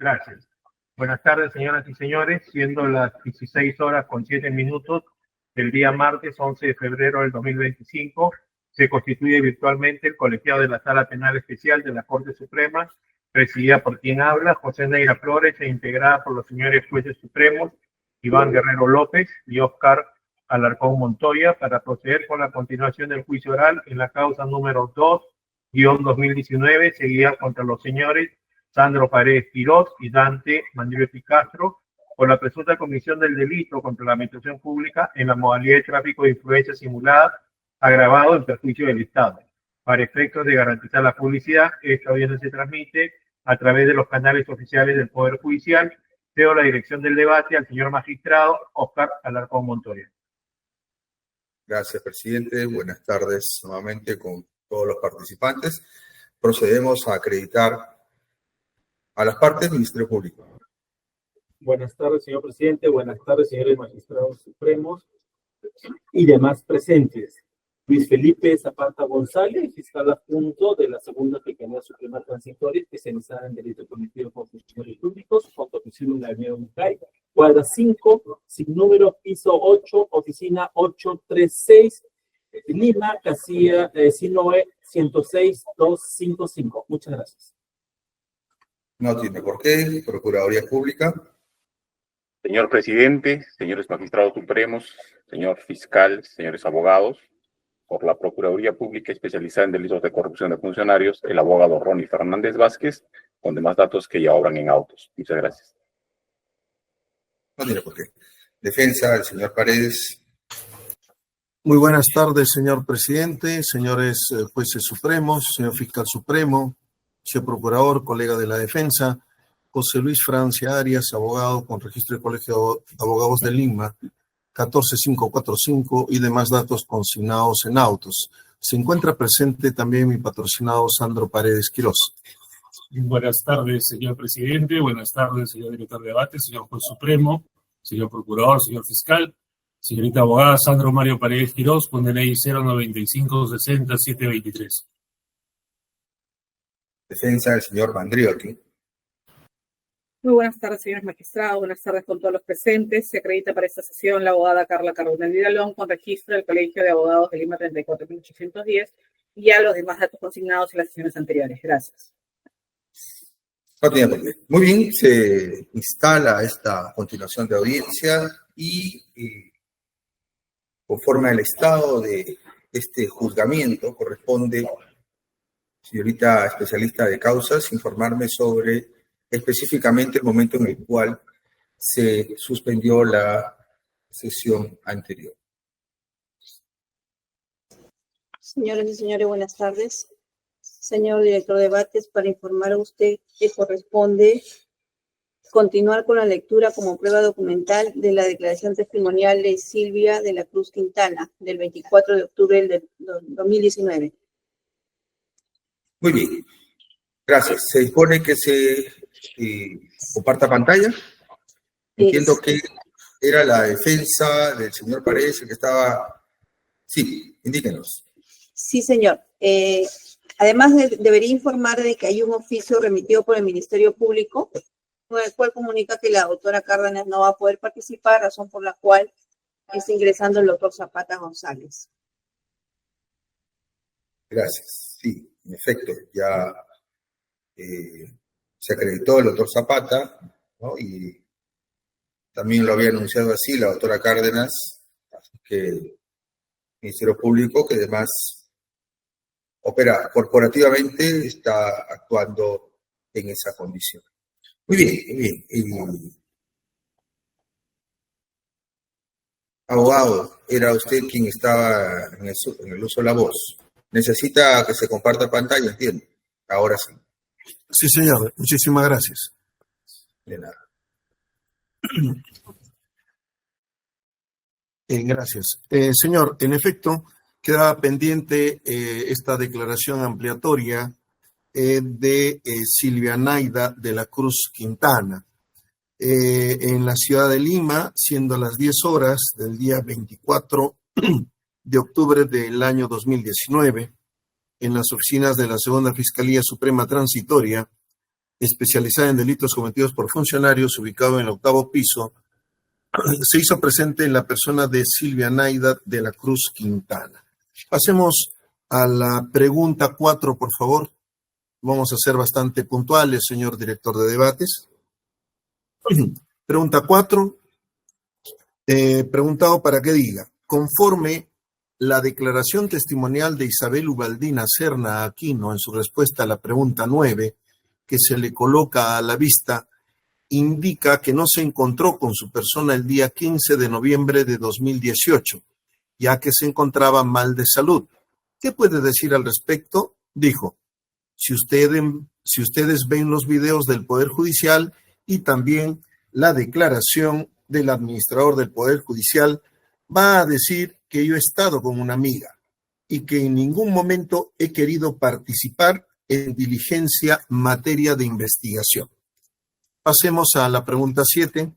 Gracias. Buenas tardes, señoras y señores. Siendo las 16:07 del día martes 11 de febrero del 2025, se constituye virtualmente el colegiado de la Sala Penal Especial de la Corte Suprema, presidida por quien habla, José Neira Flores, e integrada por los señores jueces supremos Iván Guerrero López y Óscar Alarcón Montoya, para proceder con la continuación del juicio oral en la causa número 2-2019, seguida contra los señores Sandro Paredes Quirós y Dante Mandriotti Castro, por la presunta comisión del delito contra la administración pública en la modalidad de tráfico de influencia simulada, agravado en perjuicio del Estado. Para efectos de garantizar la publicidad, esta audiencia se transmite a través de los canales oficiales del Poder Judicial. Cedo la dirección del debate al señor magistrado Óscar Alarcón Montoya. Gracias, presidente. Buenas tardes nuevamente con todos los participantes. Procedemos a acreditar a las partes del Ministerio Público. Buenas tardes, señor presidente. Buenas tardes, señores magistrados supremos y demás presentes. Luis Felipe Zapata González, fiscal adjunto de la Segunda Fiscalía Suprema Transitoria, especializada en Derecho Cometido por Funcionarios Públicos, con oficina en la Avenida Unicay, cuadra 5, sin número, piso 8, oficina 836, Lima, casilla SINOE 106-255. Muchas gracias. No tiene por qué. Procuraduría Pública. Señor presidente, señores magistrados supremos, señor fiscal, señores abogados, por la Procuraduría Pública especializada en delitos de corrupción de funcionarios, el abogado Ronnie Fernández Vázquez, con demás datos que ya obran en autos. Muchas gracias. No tiene por qué. Defensa, el señor Paredes. Muy buenas tardes, señor presidente, señores jueces supremos, señor fiscal supremo, señor procurador, colega de la defensa, José Luis Francia Arias, abogado con registro de Colegio de Abogados de Lima, 14545 y demás datos consignados en autos. Se encuentra presente también mi patrocinado Sandro Paredes Quirós. Buenas tardes, señor presidente. Buenas tardes, señor director de debate, señor juez supremo, señor procurador, señor fiscal, señorita abogada Sandro Mario Paredes Quirós, con DNI 095-60-723. Defensa, el señor Mandriotti. Muy buenas tardes, señores magistrados. Buenas tardes con todos los presentes. Se acredita para esta sesión la abogada Carla Cardonel Vidalón, con registro del Colegio de Abogados de Lima 34.810, y a los demás datos consignados en las sesiones anteriores. Gracias. No tiene por qué. Muy bien, se instala esta continuación de audiencia y conforme al estado de este juzgamiento, corresponde, señorita especialista de causas, informarme sobre específicamente el momento en el cual se suspendió la sesión anterior. Señoras y señores, buenas tardes. Señor director de debates, para informar a usted que corresponde continuar con la lectura como prueba documental de la declaración testimonial de Silvia de la Cruz Quintana, del 24 de octubre del 2019. Muy bien. Gracias. Se dispone que se comparta pantalla. Entiendo que era la defensa del señor Paredes el que estaba... Sí, indíquenos. Sí, señor. Además, debería informar de que hay un oficio remitido por el Ministerio Público, con el cual comunica que la doctora Cárdenas no va a poder participar, razón por la cual está ingresando el doctor Zapata González. Gracias. Sí, en efecto, ya se acreditó el doctor Zapata, ¿no? Y también lo había anunciado así la doctora Cárdenas, que el Ministerio Público, que además opera corporativamente, está actuando en esa condición. Muy bien, muy bien. Abogado, era usted quien estaba en el uso de la voz. Necesita que se comparta pantalla, ¿entiende? Ahora sí. Sí, señor. Muchísimas gracias. De nada. Gracias. Señor, en efecto, queda pendiente esta declaración ampliatoria de Silvia Naida de la Cruz Quintana en la ciudad de Lima, siendo las 10 horas del día 24 de octubre del año 2019, en las oficinas de la Segunda Fiscalía Suprema Transitoria, especializada en delitos cometidos por funcionarios, ubicado en el 8º piso, se hizo presente en la persona de Silvia Naida de la Cruz Quintana. Pasemos a la pregunta 4, por favor. Vamos a ser bastante puntuales, señor director de debates. Pregunta 4. Preguntado para que diga, conforme la declaración testimonial de Isabel Ubaldina Serna Aquino en su respuesta a la pregunta 9, que se le coloca a la vista, indica que no se encontró con su persona el día 15 de noviembre de 2018, ya que se encontraba mal de salud. ¿Qué puede decir al respecto? Dijo, si ustedes ven los videos del Poder Judicial y también la declaración del administrador del Poder Judicial, va a decir que yo he estado con una amiga y que en ningún momento he querido participar en diligencia materia de investigación. Pasemos a la pregunta 7.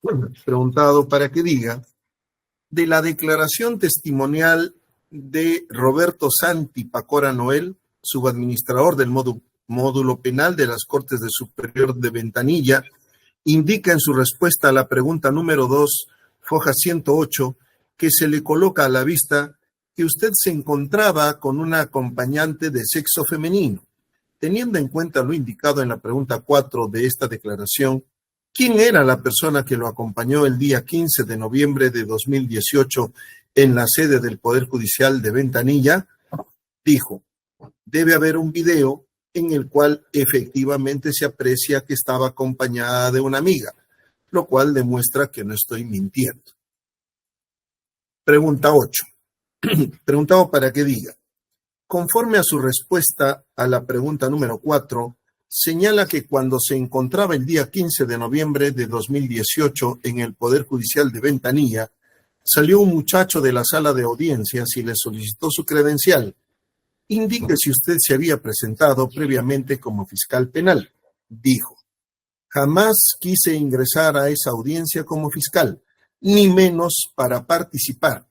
Bueno, preguntado para que diga, de la declaración testimonial de Roberto Santi Pacora Noel, subadministrador del módulo penal de las Cortes de Superior de Ventanilla, indica en su respuesta a la pregunta número 2, foja 108, que se le coloca a la vista que usted se encontraba con una acompañante de sexo femenino. Teniendo en cuenta lo indicado en la pregunta 4 de esta declaración, ¿quién era la persona que lo acompañó el día 15 de noviembre de 2018 en la sede del Poder Judicial de Ventanilla? Dijo, debe haber un video en el cual efectivamente se aprecia que estaba acompañada de una amiga, lo cual demuestra que no estoy mintiendo. Pregunta 8. Preguntado para que diga, conforme a su respuesta a la pregunta número 4, señala que cuando se encontraba el día 15 de noviembre de 2018 en el Poder Judicial de Ventanilla, salió un muchacho de la sala de audiencias y le solicitó su credencial. Indique si usted se había presentado previamente como fiscal penal. Dijo, jamás quise ingresar a esa audiencia como fiscal, ni menos para participar.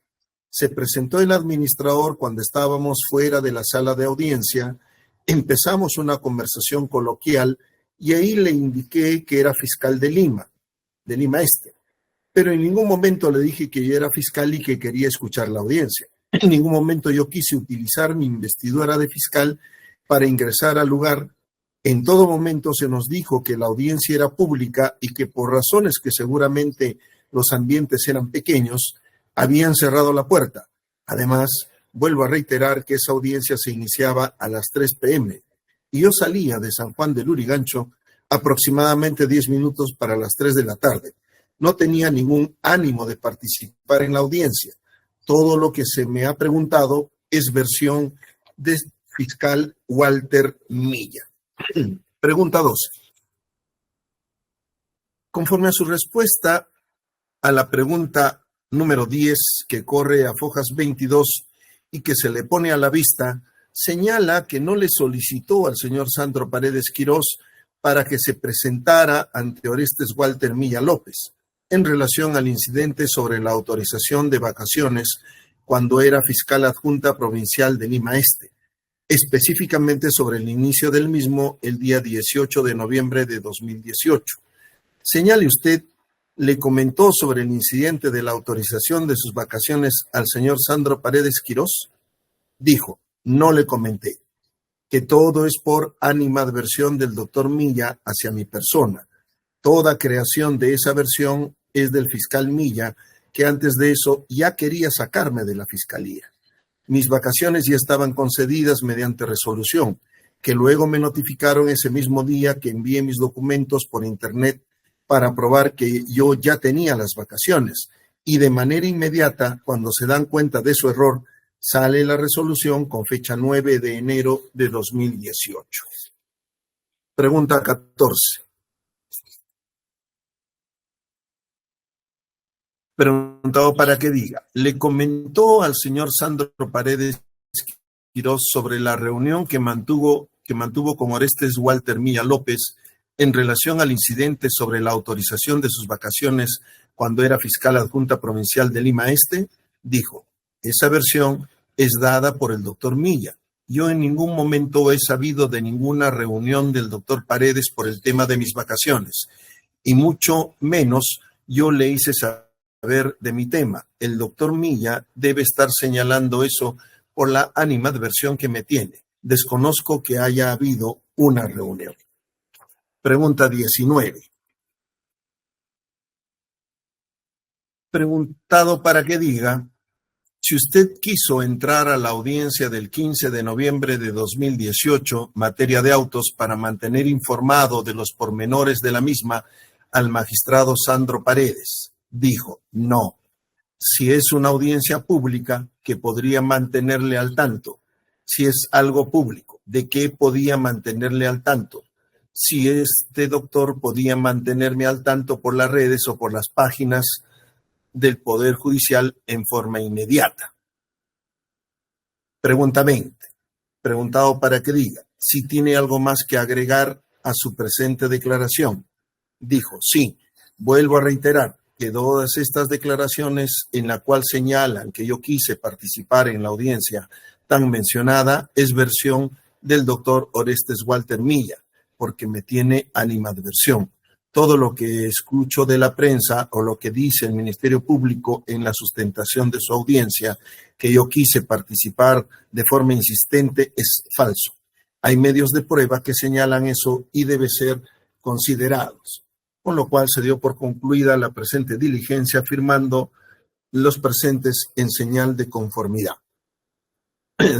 Se presentó el administrador cuando estábamos fuera de la sala de audiencia, empezamos una conversación coloquial y ahí le indiqué que era fiscal de Lima Este, pero en ningún momento le dije que yo era fiscal y que quería escuchar la audiencia. En ningún momento yo quise utilizar mi investidura de fiscal para ingresar al lugar. En todo momento se nos dijo que la audiencia era pública y que por razones que seguramente los ambientes eran pequeños, habían cerrado la puerta. Además, vuelvo a reiterar que esa audiencia se iniciaba a las 3 p.m. y yo salía de San Juan del Lurigancho aproximadamente 10 minutos para las 3 de la tarde. No tenía ningún ánimo de participar en la audiencia. Todo lo que se me ha preguntado es versión del fiscal Walter Milla. Pregunta 12. Conforme a su respuesta a la pregunta número 10, que corre a fojas 22 y que se le pone a la vista, señala que no le solicitó al señor Sandro Paredes Quirós para que se presentara ante Orestes Walter Milla López en relación al incidente sobre la autorización de vacaciones cuando era fiscal adjunta provincial de Lima Este, específicamente sobre el inicio del mismo el día 18 de noviembre de 2018. Señale usted, ¿le comentó sobre el incidente de la autorización de sus vacaciones al señor Sandro Paredes Quirós? Dijo, no le comenté, que todo es por animadversión del doctor Milla hacia mi persona. Toda creación de esa versión es del fiscal Milla, que antes de eso ya quería sacarme de la fiscalía. Mis vacaciones ya estaban concedidas mediante resolución, que luego me notificaron ese mismo día que envié mis documentos por internet para probar que yo ya tenía las vacaciones. Y de manera inmediata, cuando se dan cuenta de su error, sale la resolución con fecha 9 de enero de 2018. Pregunta 14. Preguntado para que diga, ¿le comentó al señor Sandro Paredes Quirós sobre la reunión que mantuvo con Orestes Walter Milla López en relación al incidente sobre la autorización de sus vacaciones cuando era fiscal adjunta provincial de Lima Este? Dijo, esa versión es dada por el doctor Milla. Yo en ningún momento he sabido de ninguna reunión del doctor Paredes por el tema de mis vacaciones, y mucho menos yo le hice saber de mi tema. El doctor Milla debe estar señalando eso por la animadversión que me tiene. Desconozco que haya habido una reunión. Pregunta 19. Preguntado para que diga, si usted quiso entrar a la audiencia del 15 de noviembre de 2018, materia de autos, para mantener informado de los pormenores de la misma al magistrado Sandro Paredes, dijo, no. Si es una audiencia pública, que podría mantenerle al tanto. Si es algo público, ¿de qué podía mantenerle al tanto? Si este doctor podía mantenerme al tanto por las redes o por las páginas del Poder Judicial en forma inmediata. Pregunta 20. Preguntado para que diga, si tiene algo más que agregar a su presente declaración. Dijo, sí, vuelvo a reiterar que todas estas declaraciones en la cual señalan que yo quise participar en la audiencia tan mencionada es versión del doctor Orestes Walter Milla, porque me tiene animadversión. Todo lo que escucho de la prensa o lo que dice el Ministerio Público en la sustentación de su audiencia, que yo quise participar de forma insistente, es falso. Hay medios de prueba que señalan eso y debe ser considerados, con lo cual se dio por concluida la presente diligencia, firmando los presentes en señal de conformidad.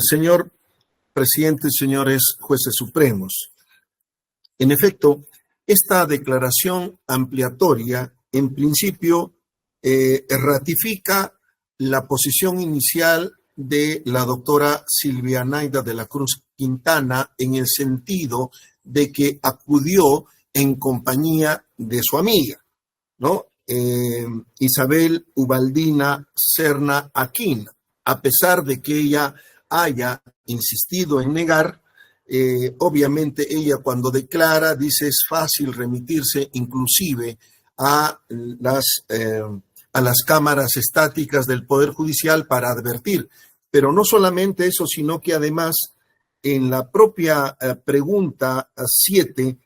Señor presidente, señores jueces supremos, en efecto, esta declaración ampliatoria, en principio, ratifica la posición inicial de la doctora Silvianaida de la Cruz Quintana en el sentido de que acudió en compañía de su amiga, ¿no? Isabel Ubaldina Serna Aquín, a pesar de que ella haya insistido en negar. Obviamente ella cuando declara dice es fácil remitirse inclusive a las cámaras estáticas del Poder Judicial para advertir, pero no solamente eso, sino que además en la propia pregunta 7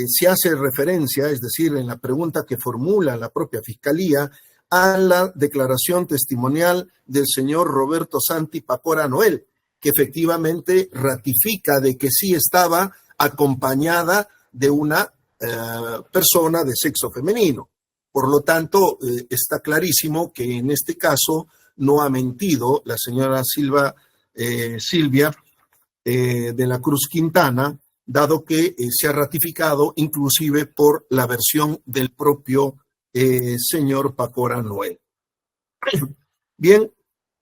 se hace referencia, es decir, en la pregunta que formula la propia Fiscalía, a la declaración testimonial del señor Roberto Santi Pacora Noel, que efectivamente ratifica de que sí estaba acompañada de una persona de sexo femenino. Por lo tanto, está clarísimo que en este caso no ha mentido la señora Silvia de la Cruz Quintana, dado que se ha ratificado inclusive por la versión del propio señor Pacora Noel. Bien.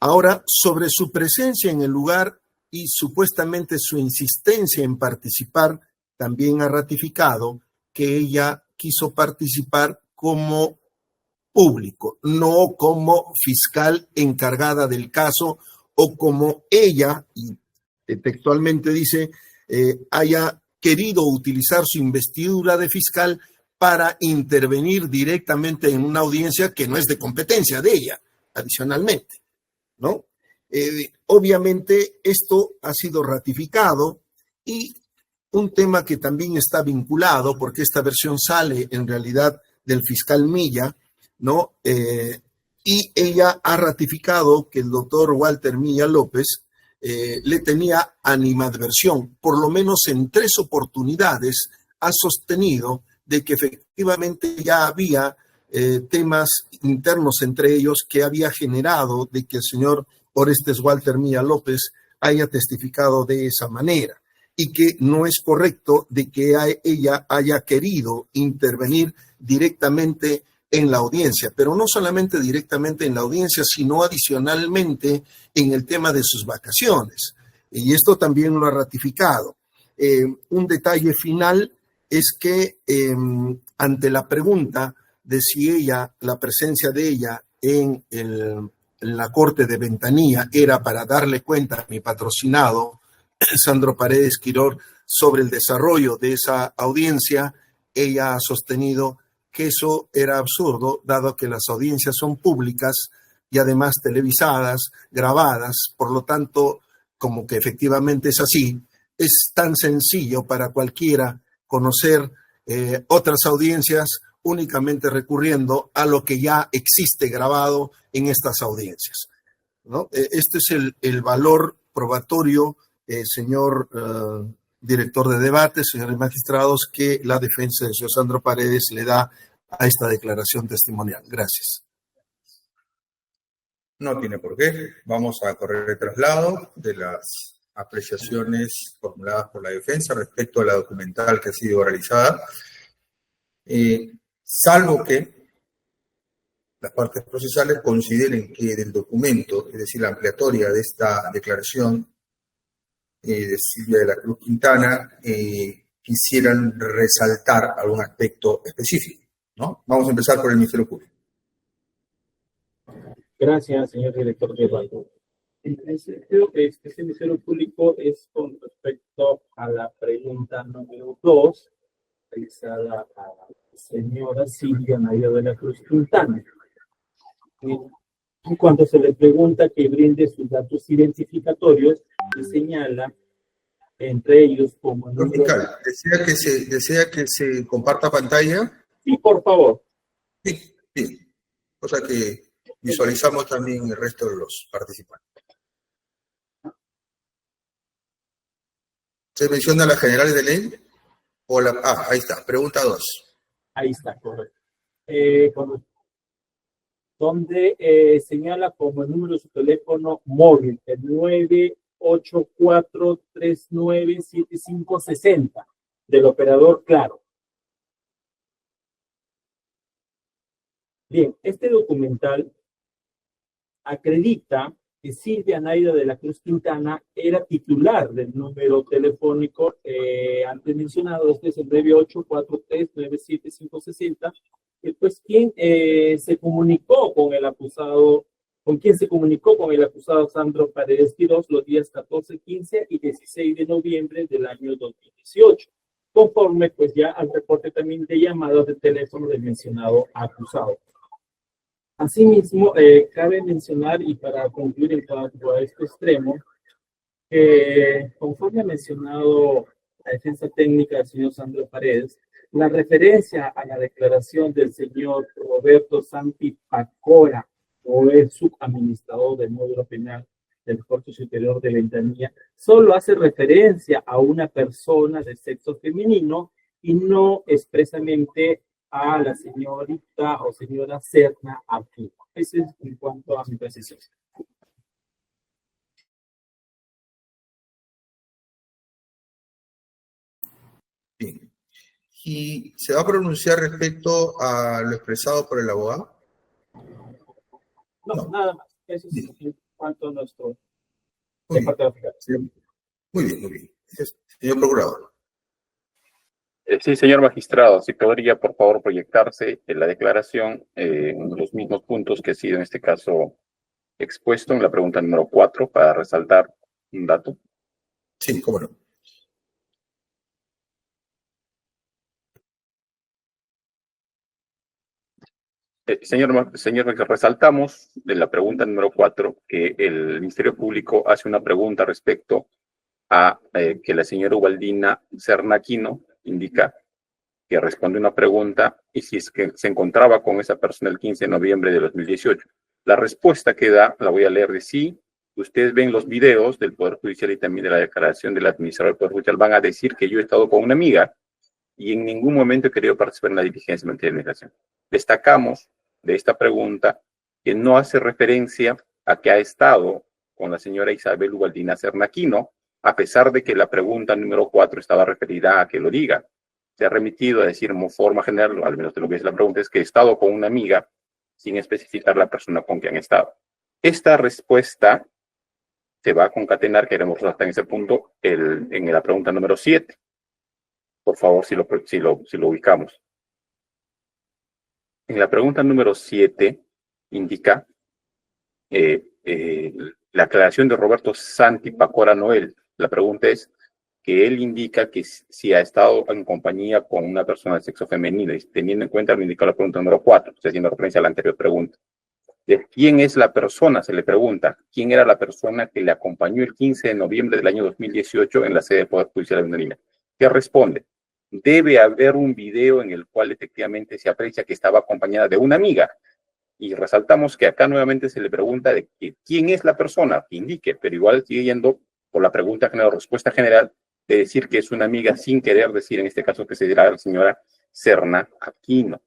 Ahora, sobre su presencia en el lugar y supuestamente su insistencia en participar, también ha ratificado que ella quiso participar como público, no como fiscal encargada del caso o como ella, y textualmente dice, haya querido utilizar su investidura de fiscal para intervenir directamente en una audiencia que no es de competencia de ella, adicionalmente, ¿no? Obviamente esto ha sido ratificado y un tema que también está vinculado, porque esta versión sale en realidad del fiscal Milla, ¿no? Y ella ha ratificado que el doctor Walter Milla López le tenía animadversión, por lo menos en 3 oportunidades ha sostenido de que efectivamente ya había temas internos entre ellos que había generado de que el señor Orestes Walter Milla López haya testificado de esa manera y que no es correcto de que ella haya querido intervenir directamente en la audiencia, pero no solamente directamente en la audiencia, sino adicionalmente en el tema de sus vacaciones. Y esto también lo ha ratificado. Un detalle final es que ante la pregunta de si ella, la presencia de ella en la corte de Ventanilla era para darle cuenta a mi patrocinado, Sandro Paredes Quirós, sobre el desarrollo de esa audiencia, ella ha sostenido que eso era absurdo, dado que las audiencias son públicas y además televisadas, grabadas, por lo tanto, como que efectivamente es así, es tan sencillo para cualquiera conocer otras audiencias únicamente recurriendo a lo que ya existe grabado en estas audiencias, ¿no? Este es el valor probatorio, señor director de debate, señores magistrados, que la defensa del señor Sandro Paredes le da a esta declaración testimonial. Gracias. No tiene por qué. Vamos a correr el traslado de las apreciaciones formuladas por la defensa respecto a la documental que ha sido realizada, salvo que las partes procesales consideren que del documento, es decir, la ampliatoria de esta declaración de Silvia de la Cruz Quintana, quisieran resaltar algún aspecto específico, ¿no? Vamos a empezar por el Ministerio Público. Gracias, señor director de debate. En principio, este Ministerio Público es con respecto a la pregunta número 2, realizada a la señora Silvia Naida de la Cruz Quintana. Y cuando se le pregunta que brinde sus datos identificatorios, se señala entre ellos como... Fiscal, ¿desea que se comparta pantalla? Sí, por favor. Sí, bien. Cosa que visualizamos también el resto de los participantes. ¿Se menciona las generales de ley? O ahí está, pregunta 2. Ahí está, correcto. Donde señala como el número de su teléfono móvil, el 984397560, del operador Claro. Bien, este documental acredita que Silvia Naida de la Cruz Quintana era titular del número telefónico antes mencionado, este es el 984397560, pues quien se comunicó con el acusado, Sandro Paredes Quirós los días 14, 15 y 16 de noviembre del año 2018, conforme pues ya al reporte también de llamadas de teléfono del mencionado acusado. Asimismo, cabe mencionar, y para concluir en cuanto a este extremo, conforme ha mencionado la defensa técnica del señor Sandro Paredes, la referencia a la declaración del señor Roberto Santi Pacora, o el subadministrador del módulo penal del Corte Superior de Ventanilla, solo hace referencia a una persona de sexo femenino y no expresamente a la señorita o señora Serna aquí. Eso es en cuanto a mi precisión. Bien. ¿Y se va a pronunciar respecto a lo expresado por el abogado? No, nada más. Eso es en cuanto a nuestro Muy departamento. Muy bien, muy bien. Señor procurador. Sí, señor magistrado, si podría, por favor, proyectarse en la declaración los mismos puntos que ha sido en este caso expuesto en la pregunta número 4 para resaltar un dato. Sí, cómo no. Señor, resaltamos de la pregunta número 4 que el Ministerio Público hace una pregunta respecto a que la señora Ubaldina Sernaquino indica que responde una pregunta y si es que se encontraba con esa persona el 15 de noviembre de 2018. La respuesta que da, la voy a leer de sí. Ustedes ven los videos del Poder Judicial y también de la declaración del administrador del Poder Judicial, van a decir que yo he estado con una amiga y en ningún momento he querido participar en la diligencia en materia de migración. Destacamos de esta pregunta que no hace referencia a que ha estado con la señora Isabel Ubaldina Sernaquino, a pesar de que la pregunta número 4 estaba referida a que lo diga. Se ha remitido a decir en forma general, al menos de lo que es la pregunta, es que he estado con una amiga sin especificar la persona con quien he estado. Esta respuesta se va a concatenar, queremos resaltar en ese punto, en la pregunta número 7. Por favor, si lo ubicamos. En la pregunta número 7 indica la aclaración de Roberto Santi Pacora Noel. La pregunta es que él indica que si ha estado en compañía con una persona de sexo femenino, y teniendo en cuenta lo indicado la pregunta número 4, estoy haciendo referencia a la anterior pregunta. ¿De quién es la persona? Se le pregunta. ¿Quién era la persona que le acompañó el 15 de noviembre del año 2018 en la sede del Poder Judicial de Ventanilla? ¿Qué responde? Debe haber un video en el cual efectivamente se aprecia que estaba acompañada de una amiga. Y resaltamos que acá nuevamente se le pregunta de quién es la persona, que indique, pero igual sigue yendo por la pregunta general, respuesta general, de decir que es una amiga sin querer decir, en este caso, que se dirá la señora Serna Aquino.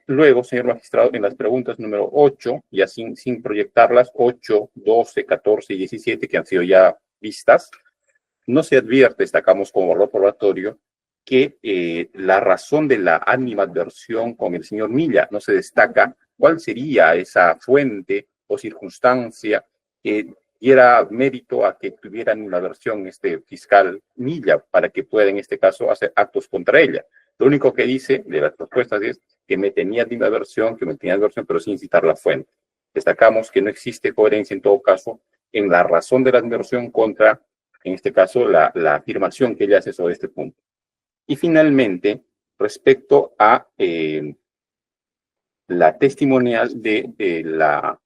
Luego, señor magistrado, en las preguntas número 8, ya sin proyectarlas, 8, 12, 14 y 17, que han sido ya vistas, no se advierte, destacamos como valor probatorio, que la razón de la animadversión con el señor Milla no se destaca cuál sería esa fuente o circunstancia que diera mérito a que tuviera animadversión este fiscal Milla para que pueda en este caso hacer actos contra ella. Lo único que dice de las respuestas es que me tenía animadversión, pero sin citar la fuente. Destacamos que no existe coherencia en todo caso en la razón de la animadversión contra, en este caso, la afirmación que ella hace sobre este punto. Y finalmente, respecto a la testimonial de la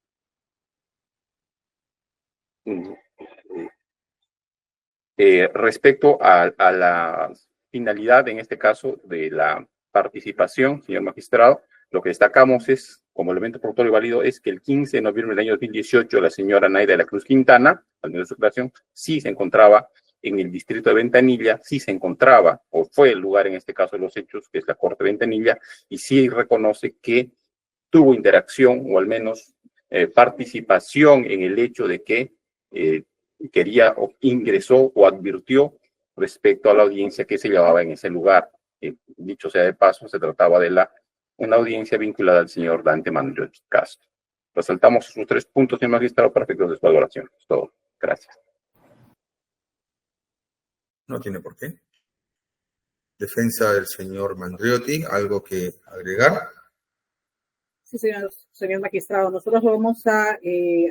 respecto a la finalidad, en este caso, de la participación, señor magistrado, lo que destacamos es, como elemento probatorio válido, es que el 15 de noviembre del año 2018, la señora Naida de la Cruz Quintana, al menos de su creación, sí se encontraba en el distrito de Ventanilla, sí se encontraba, o fue el lugar en este caso de los hechos, que es la Corte de Ventanilla, y sí reconoce que tuvo interacción, o al menos participación en el hecho de que quería o ingresó o advirtió respecto a la audiencia que se llevaba en ese lugar. Dicho sea de paso, se trataba de una audiencia vinculada al señor Dante Mandriotti Castro. Resaltamos sus 3 puntos, señor magistrado, para efectos de su valoración. Es todo. Gracias. No tiene por qué. Defensa del señor Mandriotti, ¿algo que agregar? Sí, señor magistrado, nosotros vamos a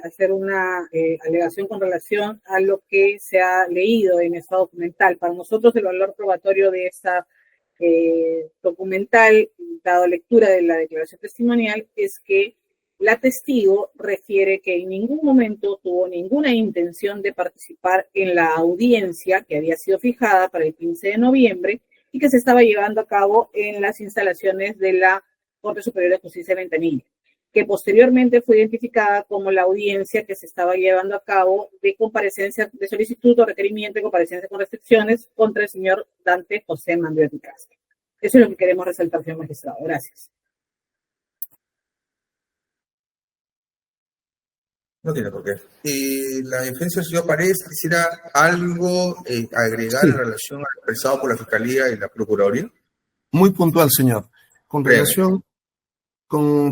hacer una alegación con relación a lo que se ha leído en esta documental. Para nosotros el valor probatorio de esta documental, dado lectura de la declaración testimonial, es que la testigo refiere que en ningún momento tuvo ninguna intención de participar en la audiencia que había sido fijada para el 15 de noviembre y que se estaba llevando a cabo en las instalaciones de la Corte Superior de Justicia de Ventanilla, que posteriormente fue identificada como la audiencia que se estaba llevando a cabo de comparecencia, de solicitud o requerimiento de comparecencia con restricciones contra el señor Dante José Mandriotti Castro. Eso es lo que queremos resaltar, señor magistrado. Gracias. No tiene por qué. La defensa del señor Paredes, quisiera algo agregar en relación al expresado por la Fiscalía y la Procuraduría. Muy puntual, señor. Con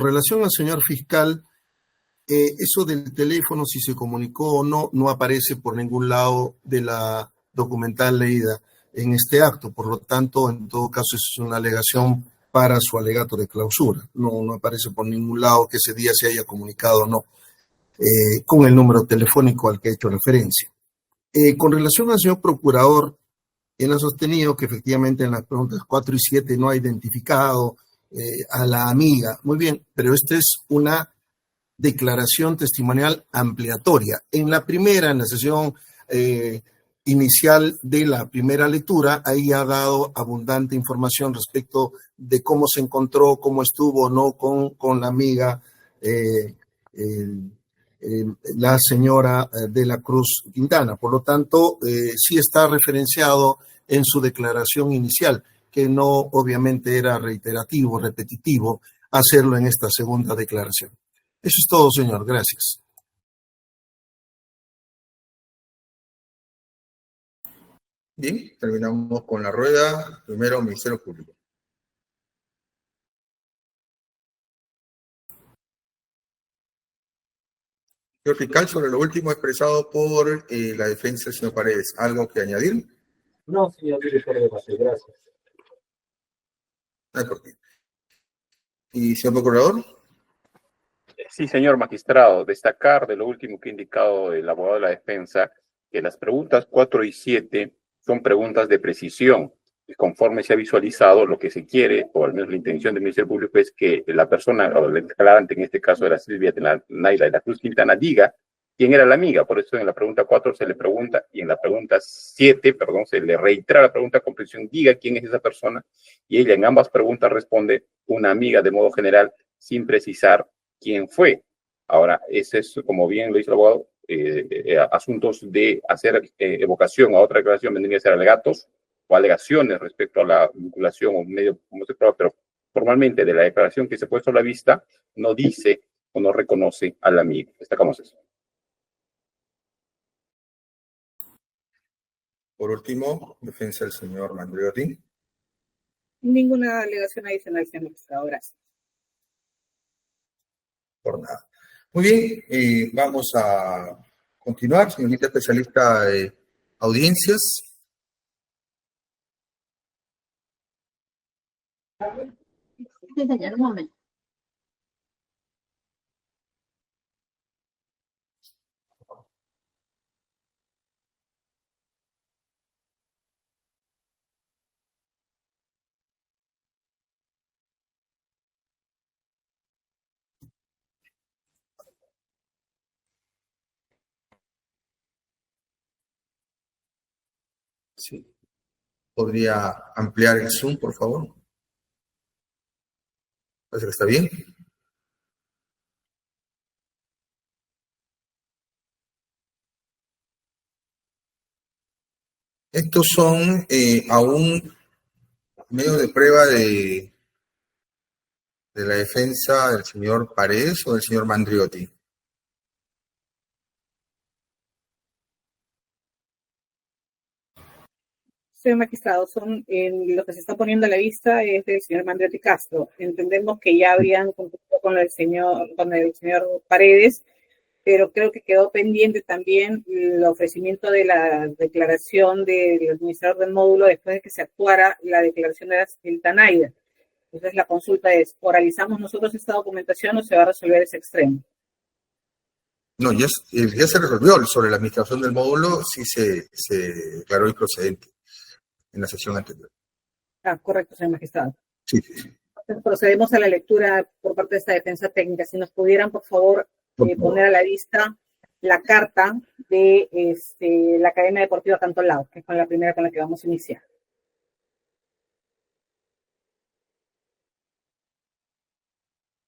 relación al señor fiscal, eso del teléfono, si se comunicó o no, no aparece por ningún lado de la documental leída en este acto. Por lo tanto, en todo caso, es una alegación para su alegato de clausura. No aparece por ningún lado que ese día se haya comunicado o no con el número telefónico al que he hecho referencia. Con relación al señor procurador, él ha sostenido que efectivamente en las preguntas 4 y 7 no ha identificado a la amiga. Muy bien, pero esta es una declaración testimonial ampliatoria. En la sesión inicial de la primera lectura, ahí ha dado abundante información respecto de cómo se encontró, cómo estuvo o no con la amiga, la señora de la Cruz Quintana. Por lo tanto, sí está referenciado en su declaración inicial, que no obviamente era reiterativo, repetitivo, hacerlo en esta segunda declaración. Eso es todo, señor. Gracias. Bien, terminamos con la rueda. Primero, Ministerio Público. Señor fiscal, sobre lo último expresado por la defensa del señor Paredes, ¿algo que añadir? No, señor director de base, gracias. No hay por qué. ¿Y señor procurador? Sí, señor magistrado, destacar de lo último que ha indicado el abogado de la defensa, que las preguntas 4 y 7 son preguntas de precisión. conforme se ha visualizado, lo que se quiere, o al menos la intención del Ministerio Público, es que la persona, o el declarante, en este caso era Silvia Naida de la Cruz Quintana, diga quién era la amiga. Por eso en la pregunta 4 se le pregunta, y en la pregunta 7, perdón, se le reitera la pregunta con precisión, diga quién es esa persona, y ella en ambas preguntas responde una amiga de modo general, sin precisar quién fue. Ahora, ese es, como bien lo dice el abogado, asuntos de hacer evocación a otra declaración vendrían a ser alegatos o alegaciones respecto a la vinculación o medio homosexual, pero formalmente de la declaración que se ha puesto a la vista no dice o no reconoce al amigo. Destacamos eso. Por último, defensa del señor Mandriotti. Ninguna alegación adicional, señor magistrado. Gracias. Por nada. Muy bien, vamos a continuar. Señorita especialista de audiencias. Un momento. Sí. ¿Podría ampliar el Zoom, por favor? Parece que está bien. Estos son aún medios de prueba de la defensa del señor Paredes o del señor Mandriotti. Señor magistrado, son lo que se está poniendo a la vista es del señor Mandriotti Castro. Entendemos que ya habrían concluido con el señor Paredes, pero creo que quedó pendiente también el ofrecimiento de la declaración del administrador del módulo después de que se actuara la declaración de la señorita Naida. Entonces la consulta es, ¿oralizamos nosotros esta documentación o se va a resolver ese extremo? No, ya se resolvió. Sobre la administración del módulo sí se declaró improcedente en la sesión anterior. Ah, correcto, señor magistrado. Sí. Entonces, procedemos a la lectura por parte de esta defensa técnica. Si nos pudieran, por favor, poner a la vista la carta de la Academia Deportiva Cantolao, que es la primera con la que vamos a iniciar.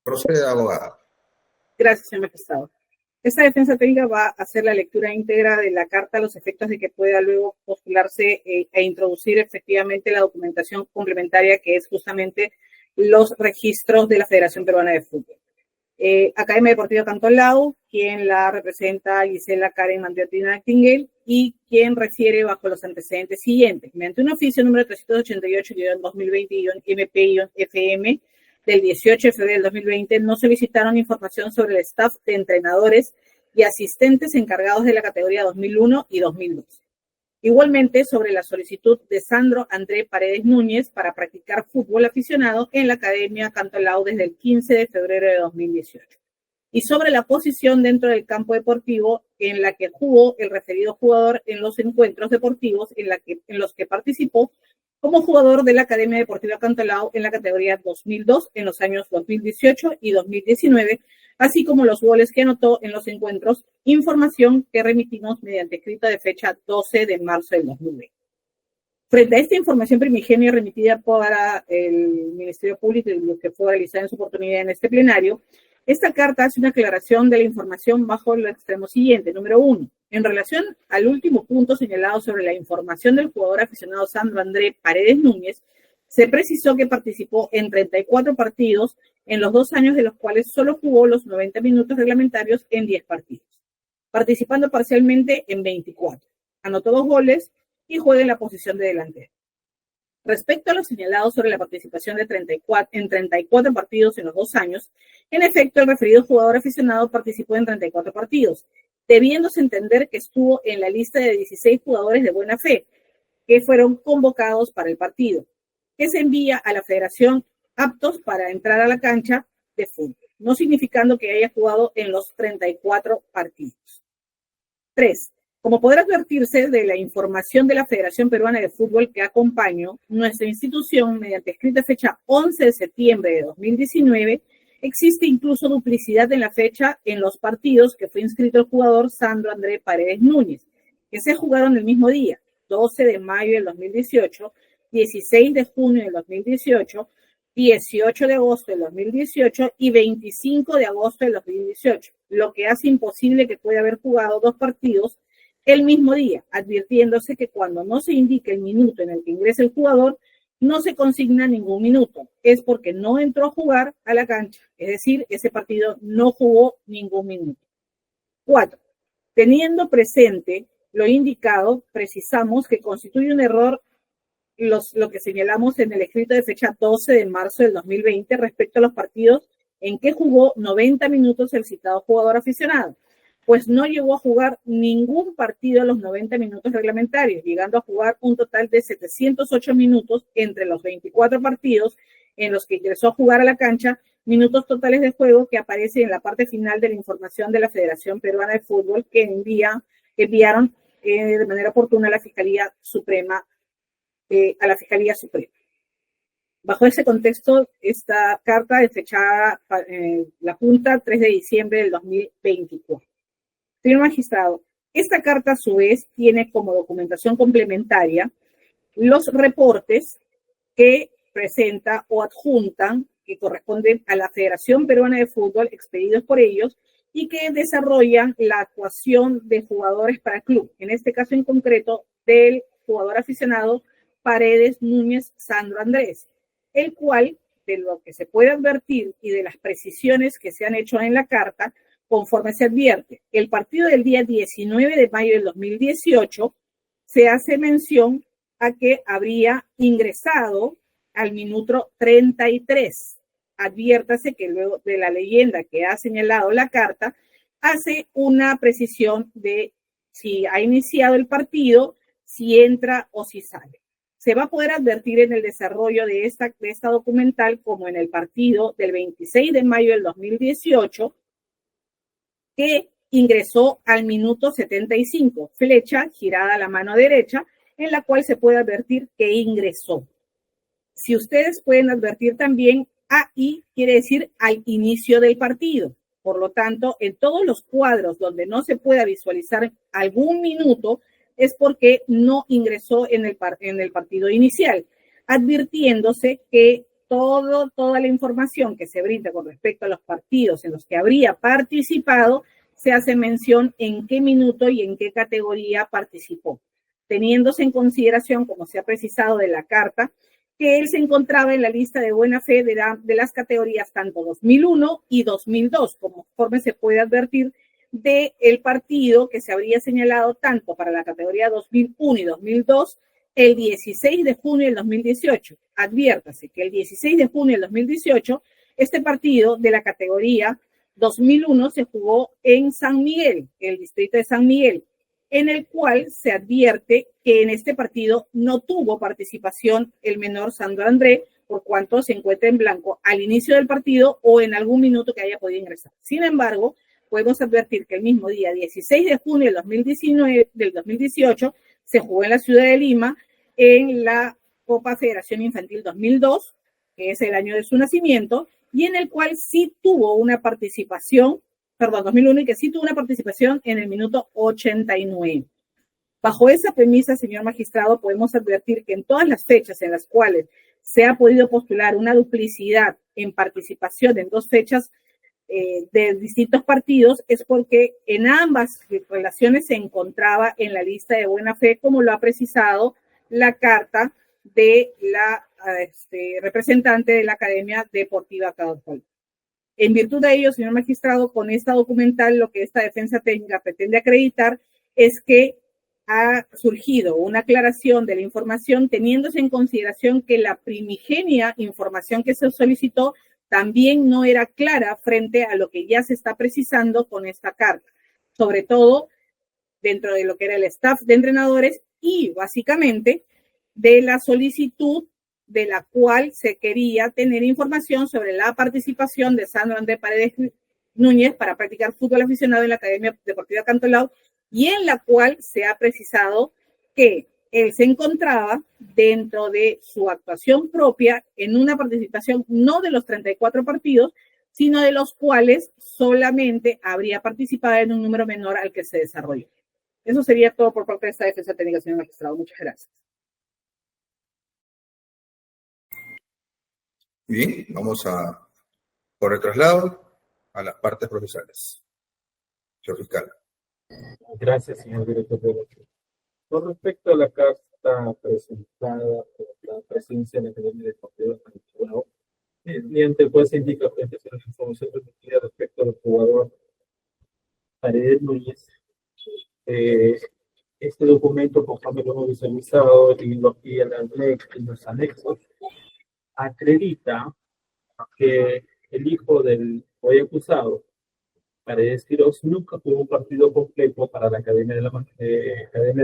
Procede, abogada. Gracias, señor magistrado. Esta defensa técnica va a hacer la lectura íntegra de la carta a los efectos de que pueda luego postularse e introducir efectivamente la documentación complementaria que es justamente los registros de la Federación Peruana de Fútbol. Academia Deportiva Cantolao, quien la representa Gisela Karen Mandriotti Nachtingel y quien refiere bajo los antecedentes siguientes. Mediante un oficio número 388-2020-MP-FM del 18 de febrero del 2020, no solicitaron información sobre el staff de entrenadores y asistentes encargados de la categoría 2001 y 2002. Igualmente, sobre la solicitud de Sandro André Paredes Núñez para practicar fútbol aficionado en la Academia Cantolao desde el 15 de febrero de 2018. Y sobre la posición dentro del campo deportivo en la que jugó el referido jugador en los encuentros deportivos en los que participó como jugador de la Academia Deportiva Cantolao en la categoría 2002 en los años 2018 y 2019, así como los goles que anotó en los encuentros, información que remitimos mediante escrito de fecha 12 de marzo del 2020. Frente a esta información primigenia remitida para el Ministerio Público y lo que fue realizada en su oportunidad en este plenario, esta carta hace una aclaración de la información bajo el extremo siguiente. Número 1. En relación al último punto señalado sobre la información del jugador aficionado Sandro André Paredes Núñez, se precisó que participó en 34 partidos en los 2 años de los cuales solo jugó los 90 minutos reglamentarios en 10 partidos, participando parcialmente en 24. Anotó 2 goles y juega en la posición de delantero. Respecto a lo señalado sobre la participación en 34 partidos en los 2 años, en efecto, el referido jugador aficionado participó en 34 partidos, debiéndose entender que estuvo en la lista de 16 jugadores de buena fe que fueron convocados para el partido, que se envía a la federación aptos para entrar a la cancha de fútbol, no significando que haya jugado en los 34 partidos. 3. Como podrá advertirse de la información de la Federación Peruana de Fútbol que acompaño, nuestra institución, mediante escrita fecha 11 de septiembre de 2019, existe incluso duplicidad en la fecha en los partidos que fue inscrito el jugador Sandro André Paredes Núñez, que se jugaron el mismo día, 12 de mayo del 2018, 16 de junio del 2018, 18 de agosto del 2018 y 25 de agosto del 2018, lo que hace imposible que pueda haber jugado dos partidos el mismo día, advirtiéndose que cuando no se indique el minuto en el que ingresa el jugador, no se consigna ningún minuto. Es porque no entró a jugar a la cancha, es decir, ese partido no jugó ningún minuto. 4. Teniendo presente lo indicado, precisamos que constituye un error lo que señalamos en el escrito de fecha 12 de marzo del 2020 respecto a los partidos en que jugó 90 minutos el citado jugador aficionado, pues no llegó a jugar ningún partido a los 90 minutos reglamentarios, llegando a jugar un total de 708 minutos entre los 24 partidos en los que ingresó a jugar a la cancha, minutos totales de juego que aparecen en la parte final de la información de la Federación Peruana de Fútbol que enviaron de manera oportuna a la Fiscalía Suprema. Bajo ese contexto, esta carta es fechada la Junta 3 de diciembre del 2024. Señor magistrado, esta carta a su vez tiene como documentación complementaria los reportes que presenta o adjuntan, que corresponden a la Federación Peruana de Fútbol, expedidos por ellos, y que desarrollan la actuación de jugadores para el club, en este caso en concreto del jugador aficionado Paredes Núñez Sandro Andrés, el cual, de lo que se puede advertir y de las precisiones que se han hecho en la carta, conforme se advierte, el partido del día 19 de mayo del 2018 se hace mención a que habría ingresado al minuto 33. Adviértase que luego de la leyenda que ha señalado la carta, hace una precisión de si ha iniciado el partido, si entra o si sale. Se va a poder advertir en el desarrollo de esta documental, como en el partido del 26 de mayo del 2018, que ingresó al minuto 75, flecha girada a la mano derecha, en la cual se puede advertir que ingresó. Si ustedes pueden advertir también, ahí quiere decir al inicio del partido. Por lo tanto, en todos los cuadros donde no se pueda visualizar algún minuto, es porque no ingresó en el partido inicial, advirtiéndose que toda la información que se brinda con respecto a los partidos en los que habría participado, se hace mención en qué minuto y en qué categoría participó, teniéndose en consideración, como se ha precisado de la carta, que él se encontraba en la lista de buena fe de las categorías tanto 2001 y 2002, conforme se puede advertir del partido que se habría señalado tanto para la categoría 2001 y 2002 el 16 de junio del 2018. Adviértase que el 16 de junio del 2018, este partido de la categoría 2001 se jugó en San Miguel, el distrito de San Miguel, en el cual se advierte que en este partido no tuvo participación el menor Sandro André, por cuanto se encuentra en blanco al inicio del partido o en algún minuto que haya podido ingresar. Sin embargo, podemos advertir que el mismo día, 16 de junio del 2018, se jugó en la ciudad de Lima en la Copa Federación Infantil 2002, que es el año de su nacimiento, y en el cual sí tuvo una participación, 2001, y que sí tuvo una participación en el minuto 89. Bajo esa premisa, señor magistrado, podemos advertir que en todas las fechas en las cuales se ha podido postular una duplicidad en participación en dos fechas de distintos partidos, es porque en ambas relaciones se encontraba en la lista de buena fe, como lo ha precisado la carta de la representante de la Academia Deportiva Cauca. En virtud de ello, señor magistrado, con esta documental, lo que esta defensa técnica pretende acreditar es que ha surgido una aclaración de la información, teniéndose en consideración que la primigenia información que se solicitó también no era clara frente a lo que ya se está precisando con esta carta, sobre todo dentro de lo que era el staff de entrenadores y básicamente de la solicitud de la cual se quería tener información sobre la participación de Sandro André Paredes Núñez para practicar fútbol aficionado en la Academia Deportiva Cantolao y en la cual se ha precisado que él se encontraba dentro de su actuación propia en una participación no de los 34 partidos, sino de los cuales solamente habría participado en un número menor al que se desarrolló. Eso sería todo por parte de esta defensa técnica, señor magistrado. Muchas gracias. Bien, vamos por el traslado a las partes procesales. Señor fiscal. Gracias, señor director de Derecho. Con respecto a la carta presentada por la presidencia de la Academia Deportiva de Panamá, mediante el cual se indica frente a la información remitida respecto al jugador Paredes Núñez, este documento, conforme lo hemos visualizado y los anexos, acredita que el hijo del hoy acusado, Paredes Quirós, nunca jugó un partido completo para la Academia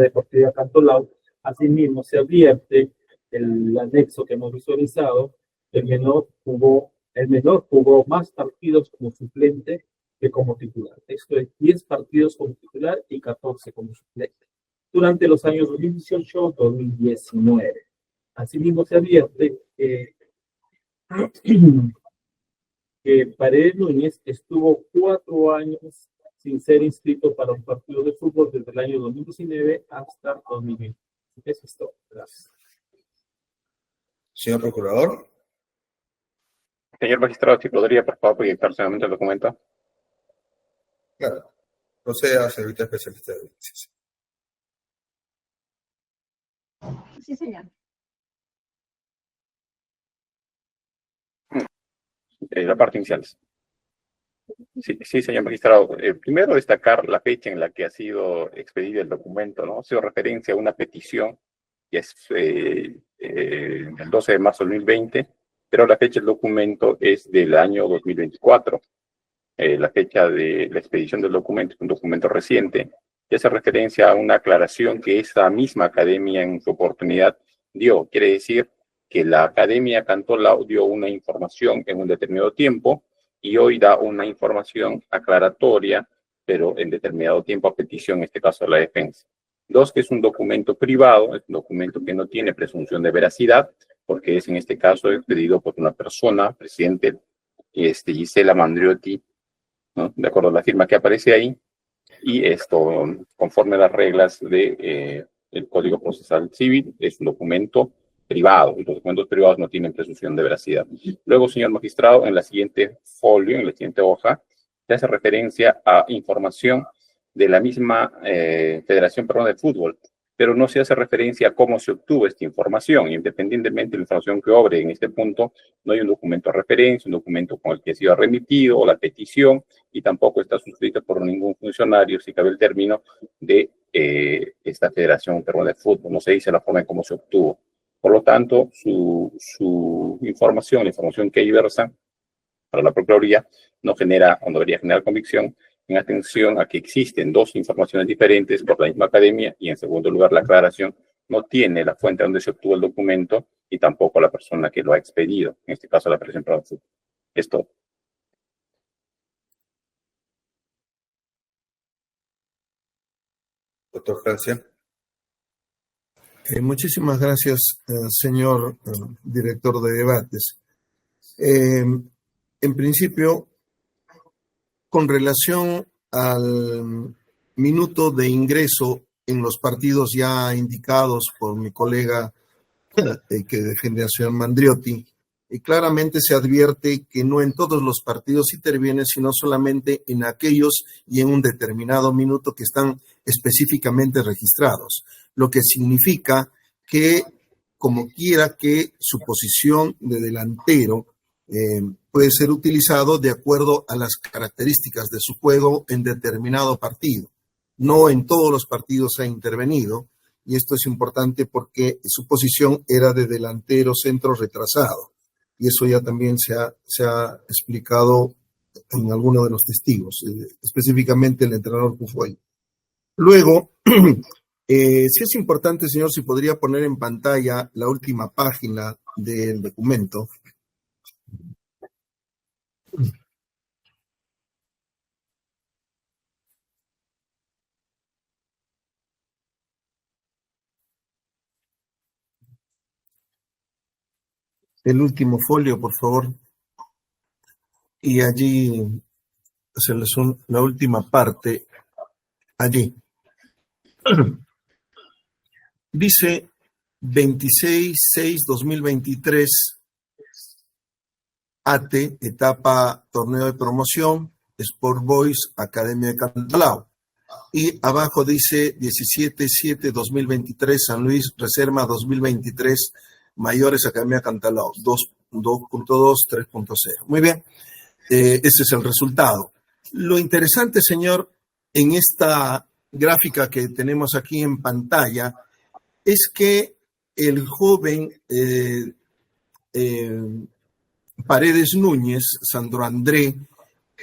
Deportiva Cantolao. Asimismo, se advierte el anexo que hemos visualizado, el menor jugó más partidos como suplente que como titular. Esto es 10 partidos como titular y 14 como suplente durante los años 2018-2019. Asimismo, se advierte que Paredes Núñez estuvo 4 años sin ser inscrito para un partido de fútbol desde el año 2019 hasta 2020. Eso es todo. Gracias. Señor procurador. Señor magistrado, si podría, por favor, proyectarse nuevamente el documento. Claro. Proceda, señorita especialista de audiencias. Sí, señor. La parte inicial. Sí, señor magistrado. Primero, destacar la fecha en la que ha sido expedido el documento, ¿no? Ha sido referencia a una petición que es el 12 de marzo del 2020, pero la fecha del documento es del año 2024. La fecha de la expedición del documento es un documento reciente que hace referencia a una aclaración que esa misma academia en su oportunidad dio. Quiere decir que la Academia Cantolao dio una información en un determinado tiempo y hoy da una información aclaratoria, pero en determinado tiempo a petición, en este caso de la defensa. Dos, que es un documento privado, es un documento que no tiene presunción de veracidad, porque es en este caso expedido por una persona, presidente Gisela Mandriotti, ¿no? De acuerdo a la firma que aparece ahí, y esto, conforme a las reglas del Código Procesal Civil, es un documento privado, y los documentos privados no tienen presunción de veracidad. Luego, señor magistrado, en la siguiente folio, en la siguiente hoja, se hace referencia a información de la misma Federación Peruana de Fútbol, pero no se hace referencia a cómo se obtuvo esta información. Independientemente de la información que obre en este punto, no hay un documento de referencia, un documento con el que ha sido remitido o la petición, y tampoco está suscrito por ningún funcionario, si cabe el término, de esta Federación Peruana de Fútbol. No se dice la forma en cómo se obtuvo. Por lo tanto, su información, la información que ahí versa para la Procuraduría, no genera o no debería generar convicción, en atención a que existen dos informaciones diferentes por la misma academia, y en segundo lugar, la aclaración no tiene la fuente donde se obtuvo el documento y tampoco la persona que lo ha expedido, en este caso la Federación Peruana de Fútbol. Esto. Doctor Francia. Muchísimas gracias, señor director de debates. En principio, con relación al minuto de ingreso en los partidos ya indicados por mi colega que defiende al señor Mandriotti, claramente se advierte que no en todos los partidos interviene, sino solamente en aquellos y en un determinado minuto que están específicamente registrados, lo que significa que, como quiera que su posición de delantero puede ser utilizado de acuerdo a las características de su juego en determinado partido. No en todos los partidos ha intervenido, y esto es importante porque su posición era de delantero centro retrasado, y eso ya también se ha explicado en alguno de los testigos, específicamente el entrenador Pufoy. Luego, sí es importante, señor, si podría poner en pantalla la última página del documento. el último folio, por favor. Y allí la última parte. Allí. Dice 26/6/2023, ATE, etapa torneo de promoción, Sport Boys, Academia de Cantolao. Y abajo dice 17/7/2023, San Luis, Reserva 2023, Mayores, Academia de Cantolao, 2.2, 3.0. Muy bien, ese es el resultado. Lo interesante, señor, en esta gráfica que tenemos aquí en pantalla, es que el joven Paredes Núñez, Sandro André,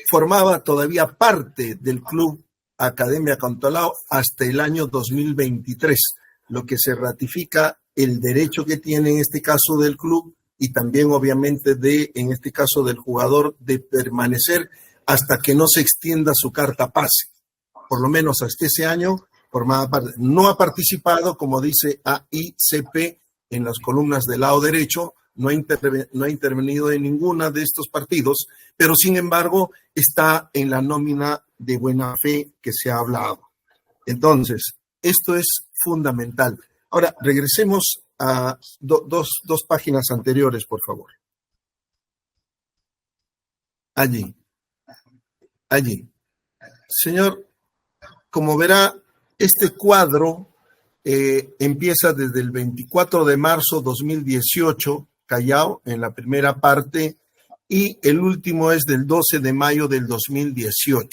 formaba todavía parte del club Academia Cantolao hasta el año 2023, lo que se ratifica el derecho que tiene en este caso del club y también obviamente en este caso del jugador, de permanecer hasta que no se extienda su carta pase. Por lo menos hasta ese año formaba parte. No ha participado, como dice AICP en las columnas del lado derecho, no ha intervenido en ninguna de estos partidos, pero sin embargo está en la nómina de buena fe que se ha hablado. Entonces, esto es fundamental. Ahora, regresemos a dos páginas anteriores, por favor. Allí. Señor, como verá, este cuadro empieza desde el 24 de marzo 2018, Callao, en la primera parte, y el último es del 12 de mayo del 2018.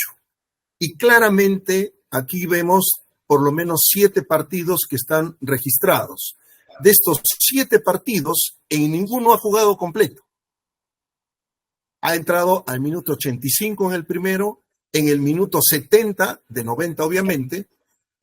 Y claramente aquí vemos por lo menos 7 partidos que están registrados. De estos 7 partidos, en ninguno ha jugado completo. Ha entrado al minuto 85 en el primero, en el minuto 70, de 90 obviamente,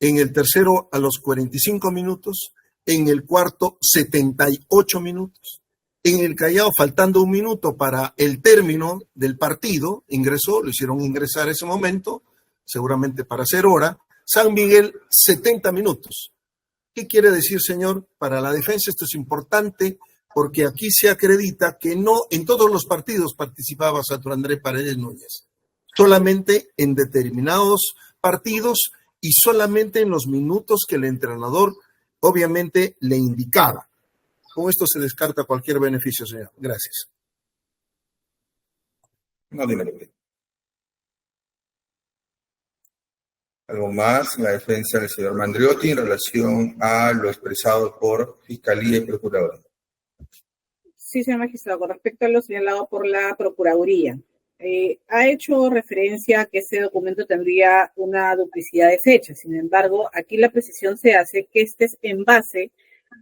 en el tercero a los 45 minutos, en el cuarto 78 minutos. En el Callao, faltando un minuto para el término del partido, ingresó, lo hicieron ingresar ese momento, seguramente para hacer hora. San Miguel, 70 minutos. ¿Qué quiere decir, señor? Para la defensa esto es importante porque aquí se acredita que no en todos los partidos participaba Sandro André Paredes Núñez, solamente en determinados partidos y solamente en los minutos que el entrenador obviamente le indicaba. Con esto se descarta cualquier beneficio, señor. Gracias. No, dímelo. Algo más en la defensa del señor Mandriotti en relación a lo expresado por Fiscalía y Procurador. Sí, señor magistrado, con respecto a lo señalado por la Procuraduría, ha hecho referencia a que ese documento tendría una duplicidad de fechas. Sin embargo, aquí la precisión se hace que este es en base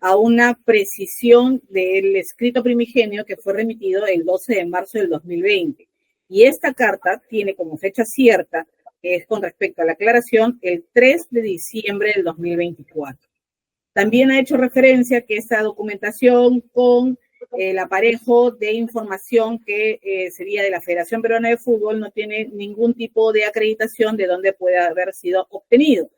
a una precisión del escrito primigenio que fue remitido el 12 de marzo del 2020. Y esta carta tiene como fecha cierta, que es con respecto a la aclaración, el 3 de diciembre del 2024. También ha hecho referencia que esta documentación con el aparejo de información que sería de la Federación Peruana de Fútbol no tiene ningún tipo de acreditación de dónde puede haber sido obtenido.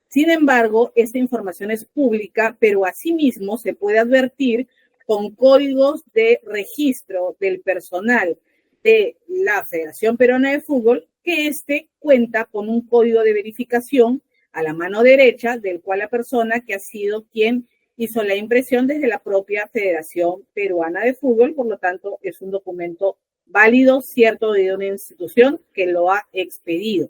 Sin embargo, esta información es pública, pero asimismo se puede advertir con códigos de registro del personal de la Federación Peruana de Fútbol que cuenta con un código de verificación a la mano derecha, del cual la persona que ha sido quien hizo la impresión desde la propia Federación Peruana de Fútbol, por lo tanto es un documento válido, cierto, de una institución que lo ha expedido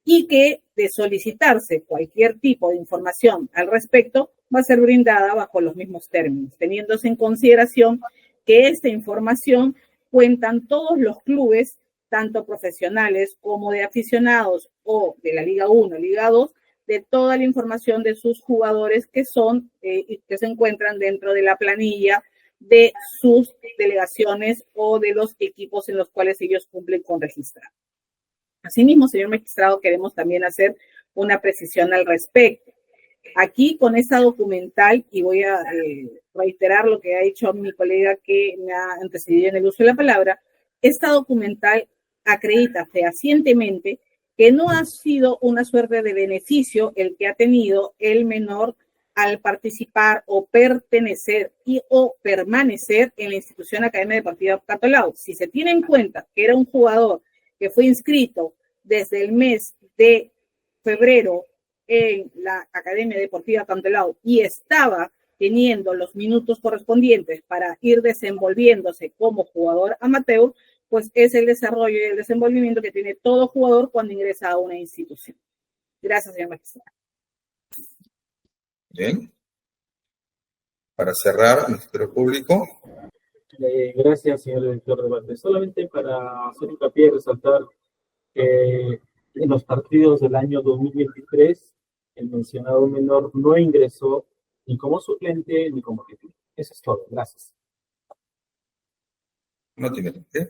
y que de solicitarse cualquier tipo de información al respecto va a ser brindada bajo los mismos términos, teniéndose en consideración que esta información cuentan todos los clubes, tanto profesionales como de aficionados o de la Liga 1, Liga 2, de toda la información de sus jugadores que son que se encuentran dentro de la planilla de sus delegaciones o de los equipos en los cuales ellos cumplen con registrar. Asimismo, señor magistrado, queremos también hacer una precisión al respecto. Aquí con esta documental, y voy a reiterar lo que ha dicho mi colega que me ha antecedido en el uso de la palabra, esta documental acredita fehacientemente que no ha sido una suerte de beneficio el que ha tenido el menor al participar o pertenecer o permanecer en la institución Academia Deportiva Cantolao. Si se tiene en cuenta que era un jugador que fue inscrito desde el mes de febrero en la Academia Deportiva Cantolao y estaba teniendo los minutos correspondientes para ir desenvolviéndose como jugador amateur, pues es el desarrollo y el desenvolvimiento que tiene todo jugador cuando ingresa a una institución. Gracias, señor magistrado. Bien. Para cerrar, Ministerio Público. Gracias, señor director de debate. Solamente para hacer hincapié y resaltar que en los partidos del año 2023, el mencionado menor no ingresó ni como suplente ni como titular. Eso es todo. Gracias. No tiene por qué.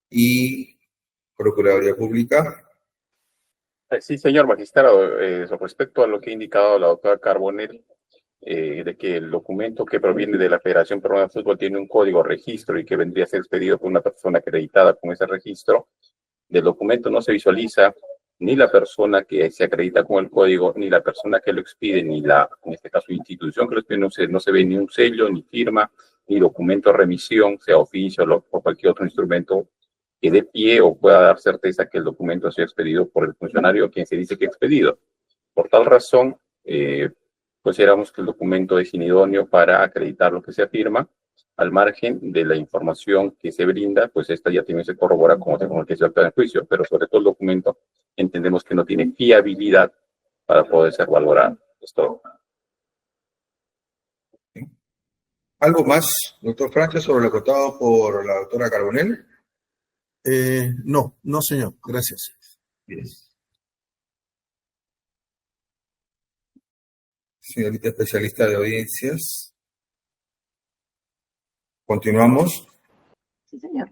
Y Procuraduría Pública. Sí, señor magistrado, respecto a lo que ha indicado la doctora Carbonell, de que el documento que proviene de la Federación Peruana de Fútbol tiene un código registro y que vendría a ser expedido por una persona acreditada con ese registro, del documento no se visualiza ni la persona que se acredita con el código, ni la persona que lo expide, ni la, en este caso, institución que lo expide, no se ve ni un sello, ni firma, ni documento de remisión, sea oficio o cualquier otro instrumento que dé pie o pueda dar certeza que el documento ha sido expedido por el funcionario a quien se dice que ha expedido. Por tal razón, consideramos que el documento es inidóneo para acreditar lo que se afirma, al margen de la información que se brinda, pues esta ya también se corrobora con el que se acta en juicio, pero sobre todo el documento entendemos que no tiene fiabilidad para poder ser valorado. Es todo. ¿Algo más, doctor Francia, sobre lo acotado por la doctora Carbonell? No, señor. Gracias. Bien. Señorita especialista de audiencias. Continuamos. Sí, señor.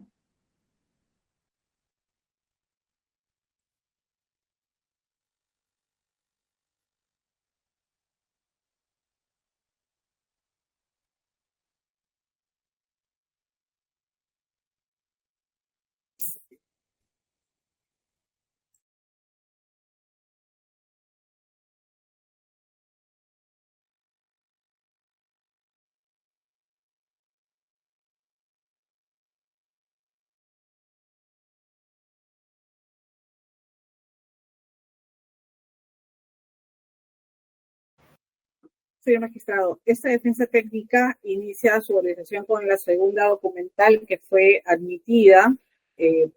Señor magistrado, esta defensa técnica inicia su organización con la segunda documental que fue admitida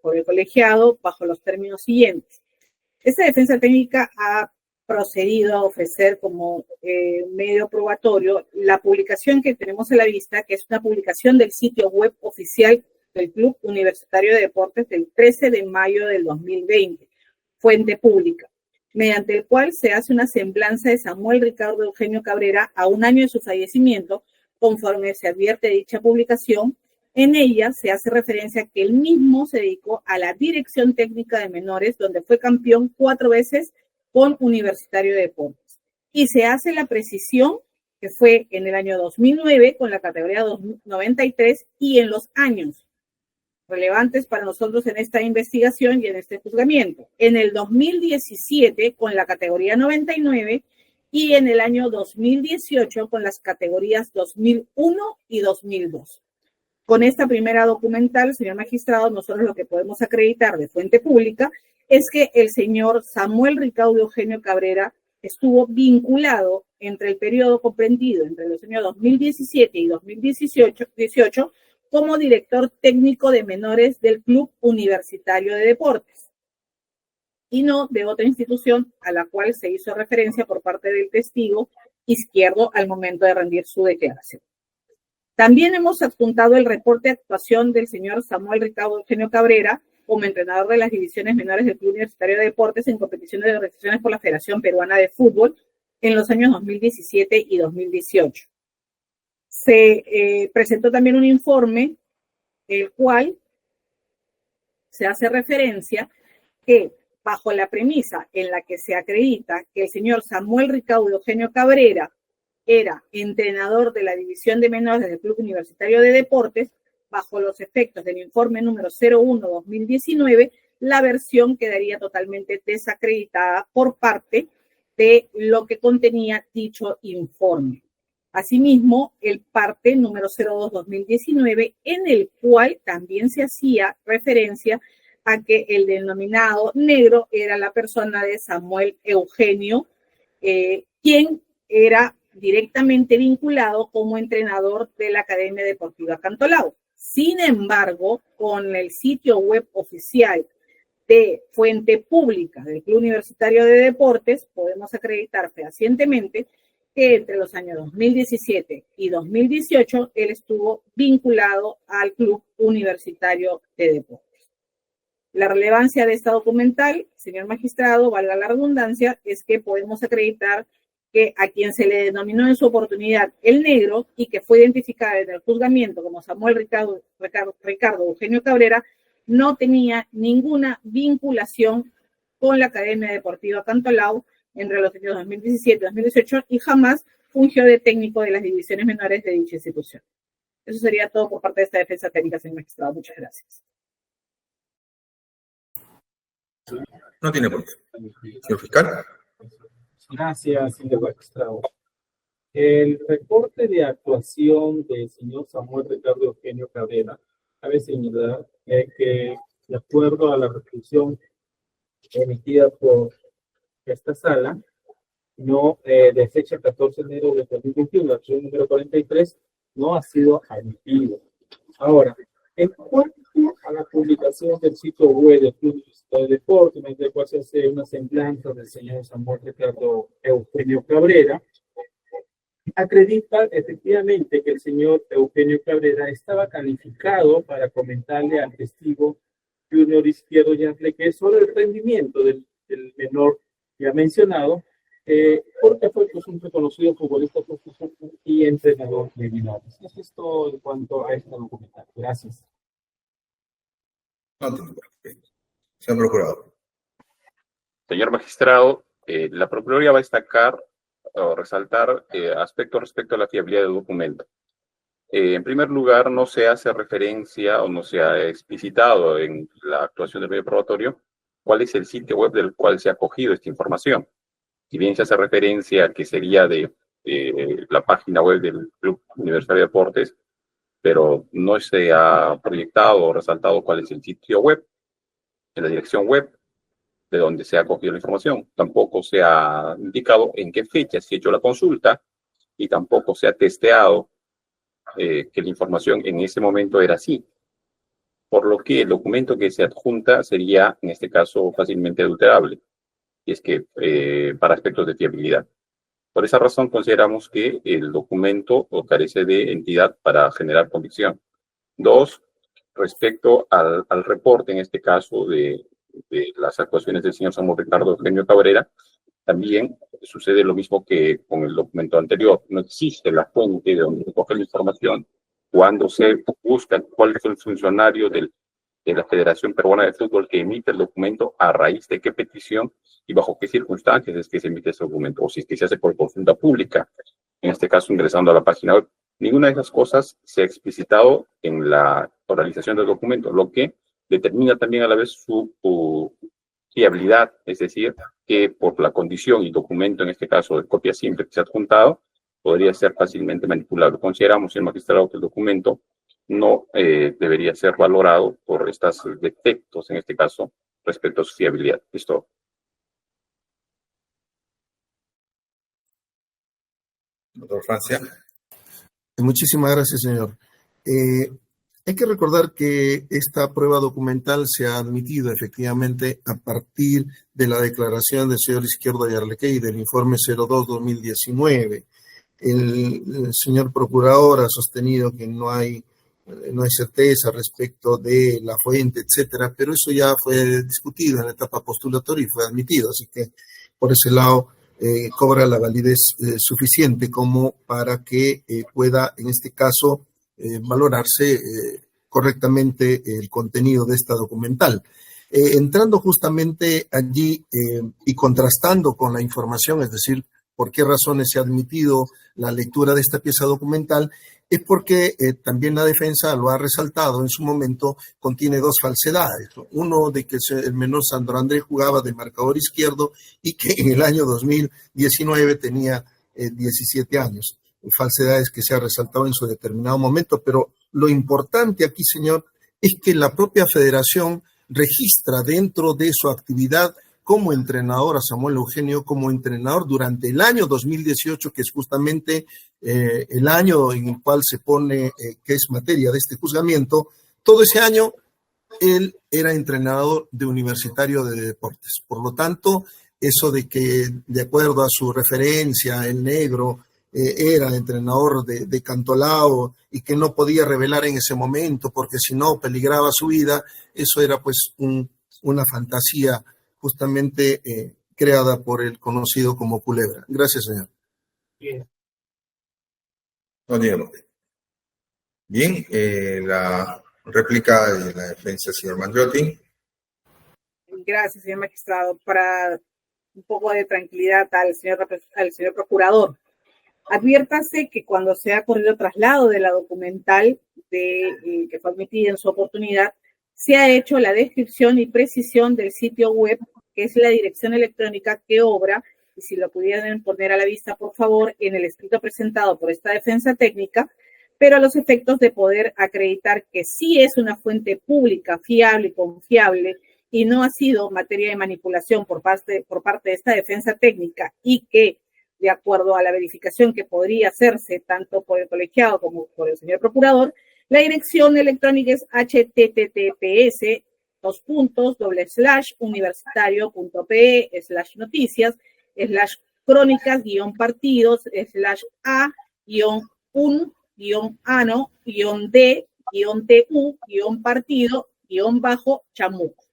por el colegiado bajo los términos siguientes. Esta defensa técnica ha procedido a ofrecer como medio probatorio la publicación que tenemos a la vista, que es una publicación del sitio web oficial del Club Universitario de Deportes del 13 de mayo del 2020, fuente pública, mediante el cual se hace una semblanza de Samuel Ricardo Eugenio Cabrera a un año de su fallecimiento, conforme se advierte de dicha publicación. En ella se hace referencia a que él mismo se dedicó a la dirección técnica de menores, donde fue campeón 4 veces con Universitario de Deportes. Y se hace la precisión que fue en el año 2009 con la categoría 93 y en los años relevantes para nosotros en esta investigación y en este juzgamiento. En el 2017 con la categoría 99 y en el año 2018 con las categorías 2001 y 2002. Con esta primera documental, señor magistrado, nosotros lo que podemos acreditar de fuente pública es que el señor Samuel Ricardo Eugenio Cabrera estuvo vinculado entre el periodo comprendido entre los años 2017 y 2018 como director técnico de menores del Club Universitario de Deportes y no de otra institución a la cual se hizo referencia por parte del testigo izquierdo al momento de rendir su declaración. También hemos adjuntado el reporte de actuación del señor Samuel Ricardo Eugenio Cabrera como entrenador de las divisiones menores del Club Universitario de Deportes en competiciones de organizaciones por la Federación Peruana de Fútbol en los años 2017 y 2018. Se presentó también un informe, el cual se hace referencia que bajo la premisa en la que se acredita que el señor Samuel Ricardo Eugenio Cabrera era entrenador de la división de menores del Club Universitario de Deportes, bajo los efectos del informe número 01-2019, la versión quedaría totalmente desacreditada por parte de lo que contenía dicho informe. Asimismo, el parte número 02-2019, en el cual también se hacía referencia a que el denominado negro era la persona de Samuel Eugenio, quien era directamente vinculado como entrenador de la Academia Deportiva Cantolao. Sin embargo, con el sitio web oficial de fuente pública del Club Universitario de Deportes, podemos acreditar fehacientemente que entre los años 2017 y 2018 él estuvo vinculado al Club Universitario de Deportes. La relevancia de esta documental, señor magistrado, valga la redundancia, es que podemos acreditar que a quien se le denominó en su oportunidad el negro y que fue identificado en el juzgamiento como Samuel Ricardo Eugenio Cabrera, no tenía ninguna vinculación con la Academia Deportiva Cantolao entre los años 2017 y 2018 y jamás fungió de técnico de las divisiones menores de dicha institución. Eso sería todo por parte de esta defensa técnica, señor magistrado. Muchas gracias. No tiene por qué. Señor fiscal. Gracias, señor magistrado. El reporte de actuación del señor Samuel Ricardo Eugenio Cabrera cabe señalar que, de acuerdo a la resolución emitida por esta sala, de fecha 14 de enero de 2021, la acción número 43, no ha sido admitido. Ahora, en cuanto a la publicación del sitio web del Club Universitario de Deportes, en el cual se hace una semblanza del señor Samuel Ricardo Eugenio Cabrera, acredita efectivamente que el señor Eugenio Cabrera estaba calificado para comentarle al testigo Junior Izquierdo Yantleque sobre el rendimiento del menor ya mencionado, porque fue pues, un reconocido futbolista profesional y entrenador de menores. Eso es todo en cuanto a esta documental. Gracias. No tengo por qué. Señor procurador. Señor magistrado, la Procuraduría va a destacar o resaltar aspectos respecto a la fiabilidad del documento. En primer lugar, no se hace referencia o no se ha explicitado en la actuación del medio probatorio cuál es el sitio web del cual se ha cogido esta información. Si bien se hace referencia a que sería de la página web del Club Universitario de Deportes, pero no se ha proyectado o resaltado cuál es el sitio web, en la dirección web de donde se ha cogido la información. Tampoco se ha indicado en qué fecha se ha hecho la consulta y tampoco se ha testeado que la información en ese momento era así. Por lo que el documento que se adjunta sería, en este caso, fácilmente adulterable, y es que para aspectos de fiabilidad. Por esa razón consideramos que el documento carece de entidad para generar convicción. Dos, respecto al reporte, en este caso, de las actuaciones del señor Samuel Ricardo Eugenio Cabrera, también sucede lo mismo que con el documento anterior. No existe la fuente de donde se coge la información cuando se busca cuál es el funcionario de la Federación Peruana de Fútbol que emite el documento, a raíz de qué petición y bajo qué circunstancias es que se emite ese documento, o si es que se hace por consulta pública, en este caso ingresando a la página web. Ninguna de esas cosas se ha explicitado en la oralización del documento, lo que determina también a la vez su fiabilidad, es decir, que por la condición y documento, en este caso de copia simple que se ha adjuntado, podría ser fácilmente manipulable. Consideramos, señor magistrado, que el documento no debería ser valorado por estos defectos, en este caso, respecto a su fiabilidad. ¿Listo? Doctor Francia. Muchísimas gracias, señor. Hay que recordar que esta prueba documental se ha admitido efectivamente a partir de la declaración del señor Izquierdo Yarleque y del informe 02-2019. El señor procurador ha sostenido que no hay certeza respecto de la fuente, etcétera, pero eso ya fue discutido en la etapa postulatoria y fue admitido, así que por ese lado cobra la validez suficiente como para que pueda, en este caso, valorarse correctamente el contenido de esta documental. Entrando justamente allí y contrastando con la información, es decir, por qué razones se ha admitido la lectura de esta pieza documental, es porque también la defensa lo ha resaltado en su momento, contiene dos falsedades. Uno, de que el menor Sandro Andrés jugaba de marcador izquierdo y que en el año 2019 tenía 17 años. Falsedades que se ha resaltado en su determinado momento, pero lo importante aquí, señor, es que la propia federación registra dentro de su actividad como entrenador a Samuel Eugenio, como entrenador durante el año 2018, que es justamente el año en el cual se pone, que es materia de este juzgamiento. Todo ese año él era entrenador de Universitario de Deportes. Por lo tanto, eso de que, de acuerdo a su referencia, el negro era el entrenador de Cantolao y que no podía revelar en ese momento porque si no peligraba su vida, eso era pues una fantasía justamente creada por el conocido como Culebra. Gracias, señor. Bien. No digamos. Bien, la réplica de la defensa, señor Mandiotti. Gracias, señor magistrado. Para un poco de tranquilidad al señor procurador. Adviértase que cuando se ha corrido traslado de la documental que fue admitida en su oportunidad, se ha hecho la descripción y precisión del sitio web, que es la dirección electrónica que obra, y si lo pudieran poner a la vista, por favor, en el escrito presentado por esta defensa técnica, pero a los efectos de poder acreditar que sí es una fuente pública, fiable y confiable, y no ha sido materia de manipulación por parte de esta defensa técnica, y que, de acuerdo a la verificación que podría hacerse tanto por el colegiado como por el señor procurador, la dirección electrónica es https://universitario.pe/noticias/crónicas-partidos/a-un-ano-d-u-partido-chamuco.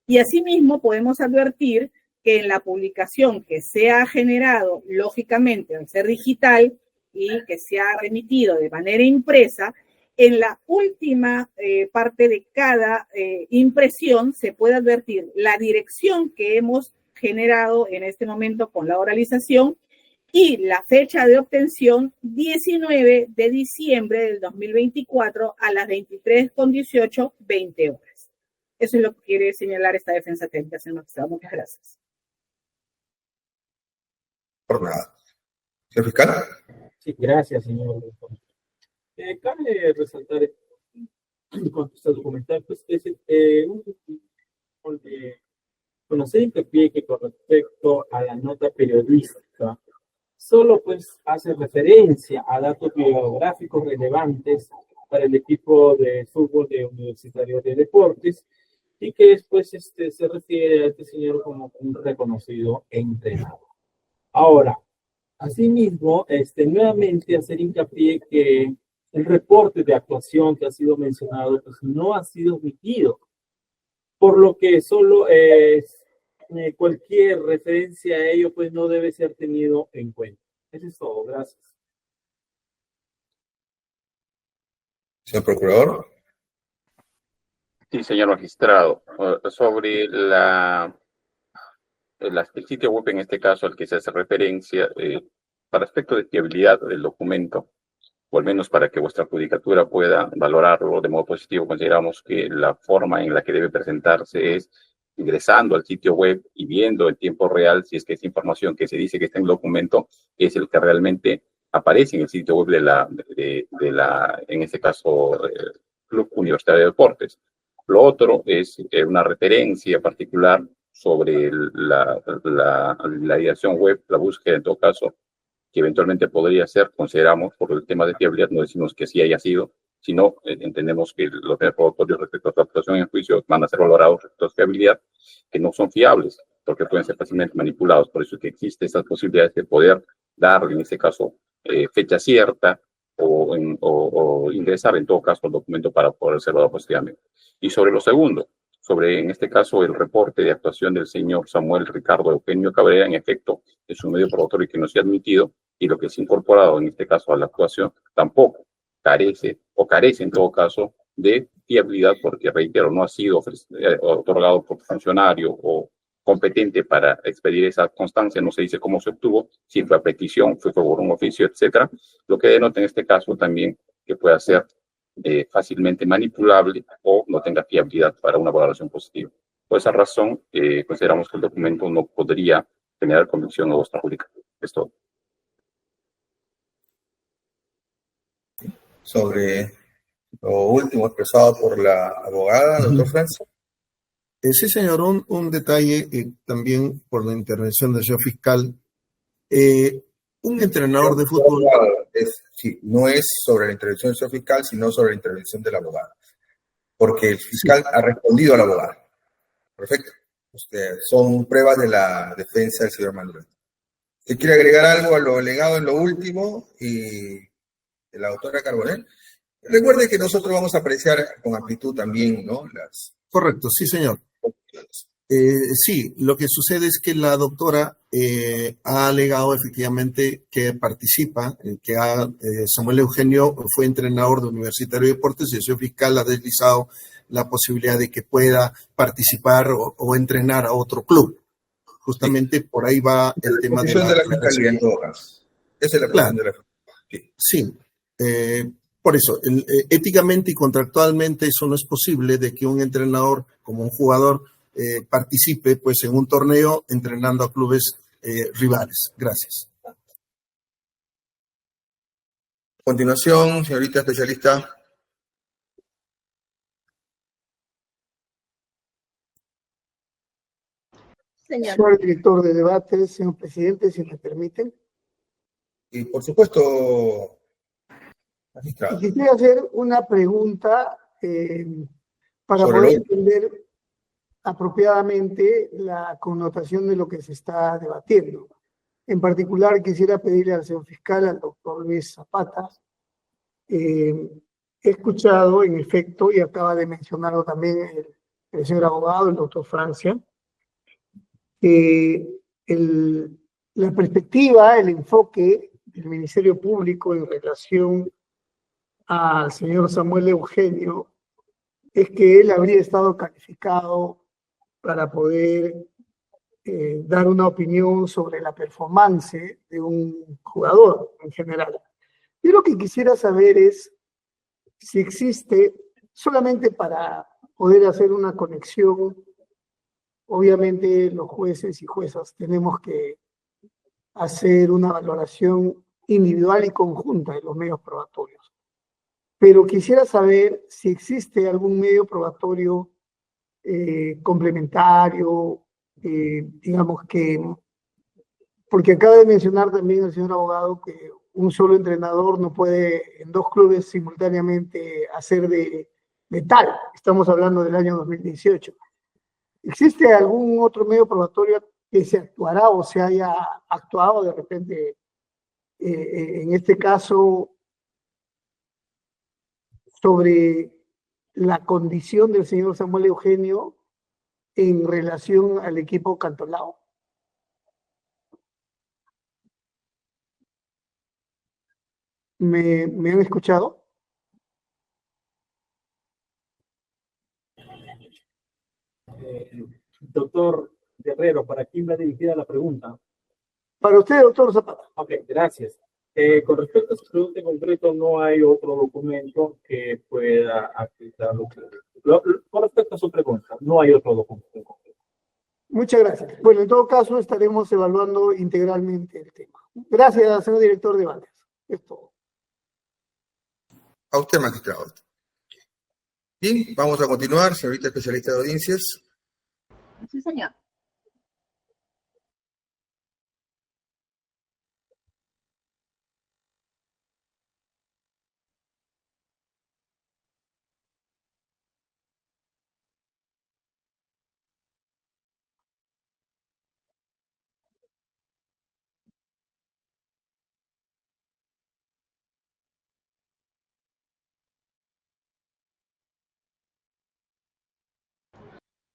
Y asimismo podemos advertir que en la publicación que se ha generado, lógicamente, al ser digital y que se ha remitido de manera impresa, en la última parte de cada impresión se puede advertir la dirección que hemos generado en este momento con la oralización y la fecha de obtención 19 de diciembre del 2024 a las 23:18, 20 horas. Eso es lo que quiere señalar esta defensa técnica, señor magistrado. Muchas gracias. Por nada. ¿Señor fiscal? Sí, gracias, señor. Cabe resaltar con este documental, pues, que es conocer hincapié que con respecto a la nota periodística, solo pues hace referencia a datos biográficos relevantes para el equipo de fútbol de Universitario de Deportes y que después se refiere a este señor como un reconocido entrenador. Ahora, asimismo, nuevamente hacer hincapié que el reporte de actuación que ha sido mencionado pues, no ha sido omitido, por lo que solo cualquier referencia a ello pues no debe ser tenido en cuenta. Eso es todo, gracias. Señor procurador. Sí, señor magistrado. Sobre el sitio web, en este caso, al que se hace referencia, para aspecto de fiabilidad del documento, o al menos para que vuestra judicatura pueda valorarlo de modo positivo, consideramos que la forma en la que debe presentarse es ingresando al sitio web y viendo en tiempo real si es que esa información que se dice que está en el documento es el que realmente aparece en el sitio web en este caso, Club Universitario de Deportes. Lo otro es una referencia particular sobre la dirección web, la búsqueda en todo caso, que eventualmente podría ser, consideramos, por el tema de fiabilidad, no decimos que sí haya sido, sino entendemos que los reportorios respecto a su actuación en juicio van a ser valorados respecto a su fiabilidad, que no son fiables, porque pueden ser fácilmente manipulados. Por eso es que existe esa posibilidad de poder dar, en este caso, fecha cierta o ingresar en todo caso el documento para poder ser valorado positivamente. Y sobre lo segundo, sobre, en este caso, el reporte de actuación del señor Samuel Ricardo Eugenio Cabrera, en efecto, es un medio probatorio que no se ha admitido y lo que se ha incorporado, en este caso, a la actuación, tampoco carece en todo caso de fiabilidad porque, reitero, no ha sido otorgado por funcionario o competente para expedir esa constancia, no se dice cómo se obtuvo, si fue a petición, fue por un oficio, etcétera, lo que denota en este caso también que pueda ser fácilmente manipulable o no tenga fiabilidad para una valoración positiva. Por esa razón, consideramos que el documento no podría generar convicción o vuestra jurídica. Es todo. Sobre lo último expresado por la abogada, doctor Franz. Sí, señor, un detalle también por la intervención del señor fiscal. Un entrenador de fútbol. Sí, no es sobre la intervención del señor fiscal, sino sobre la intervención del abogado. Porque el fiscal ha respondido al abogado. Perfecto. Son pruebas de la defensa del señor Manuel. ¿Usted quiere agregar algo a lo alegado en lo último y de la doctora Carbonell? Recuerde que nosotros vamos a apreciar con amplitud también, ¿no? Correcto, sí, señor. Sí, lo que sucede es que la doctora ha alegado efectivamente que participa, Samuel Eugenio fue entrenador de Universitario de Deportes y el señor fiscal ha deslizado la posibilidad de que pueda participar o entrenar a otro club. Justamente por ahí va el tema de la fiscalía en todo caso. Esa es la posición de la fiscalía. Sí. Por eso, éticamente y contractualmente eso no es posible de que un entrenador como un jugador participe pues en un torneo entrenando a clubes rivales. Gracias. A continuación, señorita especialista. Señor director de debate, señor presidente, si me permiten. Y por supuesto, magistrado. Quisiera hacer una pregunta para poder entender apropiadamente la connotación de lo que se está debatiendo. En particular, quisiera pedirle al señor fiscal, al doctor Luis Zapata, he escuchado, en efecto, y acaba de mencionarlo también el señor abogado, el doctor Francia, la perspectiva, el enfoque del Ministerio Público en relación al señor Samuel Eugenio es que él habría estado calificado para poder dar una opinión sobre la performance de un jugador en general. Yo lo que quisiera saber es si existe, solamente para poder hacer una conexión, obviamente los jueces y juezas tenemos que hacer una valoración individual y conjunta de los medios probatorios. Pero quisiera saber si existe algún medio probatorio complementario, digamos que, porque acaba de mencionar también el señor abogado que un solo entrenador no puede en dos clubes simultáneamente hacer de tal. Estamos hablando del año 2018. ¿Existe algún otro medio probatorio que se actuará o se haya actuado de repente, en este caso, sobre la condición del señor Samuel Eugenio en relación al equipo Cantolao? ¿Me han escuchado? Doctor Guerrero, ¿para quién va dirigida la pregunta? Para usted, doctor Zapata. Ok, gracias. Con respecto a su pregunta en concreto, no hay otro documento que pueda acreditar lo que... Con respecto a su pregunta, no hay otro documento en concreto. Muchas gracias. Bueno, en todo caso, estaremos evaluando integralmente el tema. Gracias, señor director de debates. Es todo. A usted, magistrado. Bien, vamos a continuar, señorita especialista de audiencias. Sí, señor.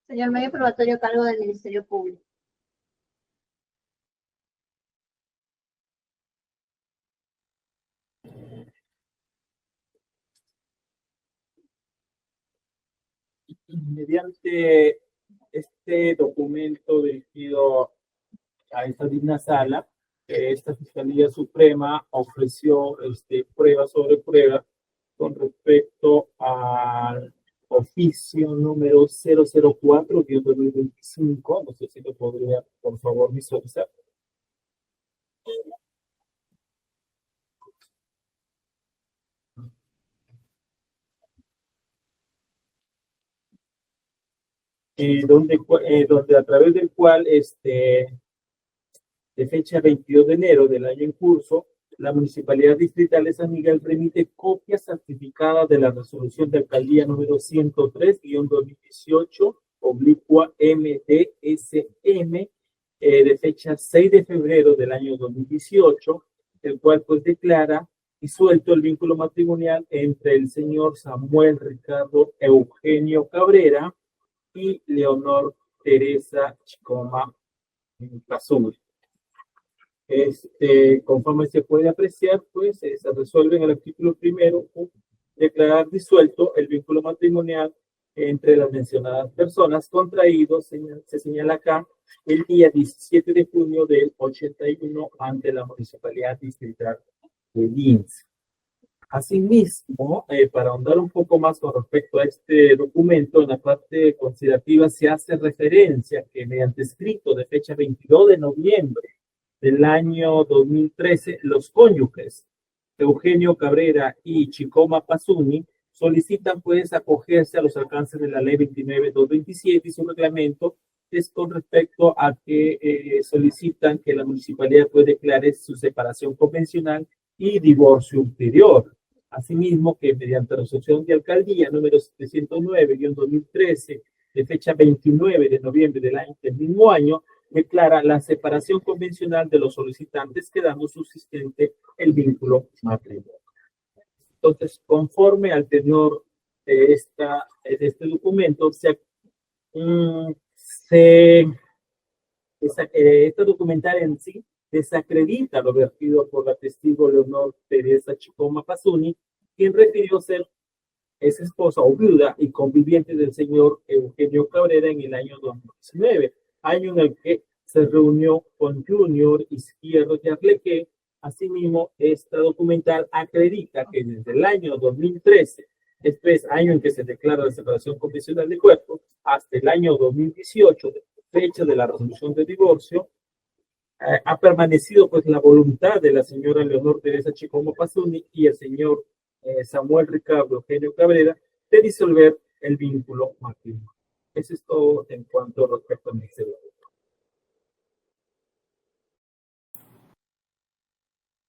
Señor medio probatorio a cargo del Ministerio Público. Mediante este documento dirigido a esta digna sala, esta Fiscalía Suprema ofreció prueba sobre prueba con respecto al oficio número 004-2025. No sé si lo podría, por favor, visualizar. Donde a través del cual, de fecha 22 de enero del año en curso, la Municipalidad Distrital de San Miguel remite copia certificada de la resolución de alcaldía número 103-2018/MDSM, de fecha 6 de febrero del año 2018, el cual pues declara disuelto el vínculo matrimonial entre el señor Samuel Ricardo Eugenio Cabrera y Leonor Teresa Chicoma Pazul. Conforme se puede apreciar, pues se resuelve en el artículo primero declarar disuelto el vínculo matrimonial entre las mencionadas personas contraídos, se señala acá, el día 17 de junio del 81 ante la Municipalidad Distrital de Lince. Asimismo, para ahondar un poco más con respecto a este documento, en la parte considerativa se hace referencia que mediante escrito de fecha 22 de noviembre del año 2013, los cónyuges Eugenio Cabrera y Chicoma Pazuni solicitan pues acogerse a los alcances de la ley 29.227 y su reglamento es con respecto a que solicitan que la municipalidad pues declare su separación convencional y divorcio ulterior. Asimismo, que mediante resolución de alcaldía número 709-2013 de fecha 29 de noviembre del mismo año, declara la separación convencional de los solicitantes, quedando subsistente el vínculo matrimonial. Entonces, conforme al tenor de este documento, esta documental en sí desacredita lo vertido por la testigo Leonor Teresa Chicoma Pazuni, quien refirió ser ex esposa o viuda y conviviente del señor Eugenio Cabrera en el año 2019, año en el que se reunió con Junior Izquierdo de Arlequé. Asimismo, esta documental acredita que desde el año 2013, año en que se declara la separación convencional de cuerpos, hasta el año 2018, fecha de la resolución de divorcio, ha permanecido pues la voluntad de la señora Leonor Teresa Chicoma Pazuni y el señor Samuel Ricardo Eugenio Cabrera de disolver el vínculo matrimonial. Eso es todo en cuanto respecto a mi segundo.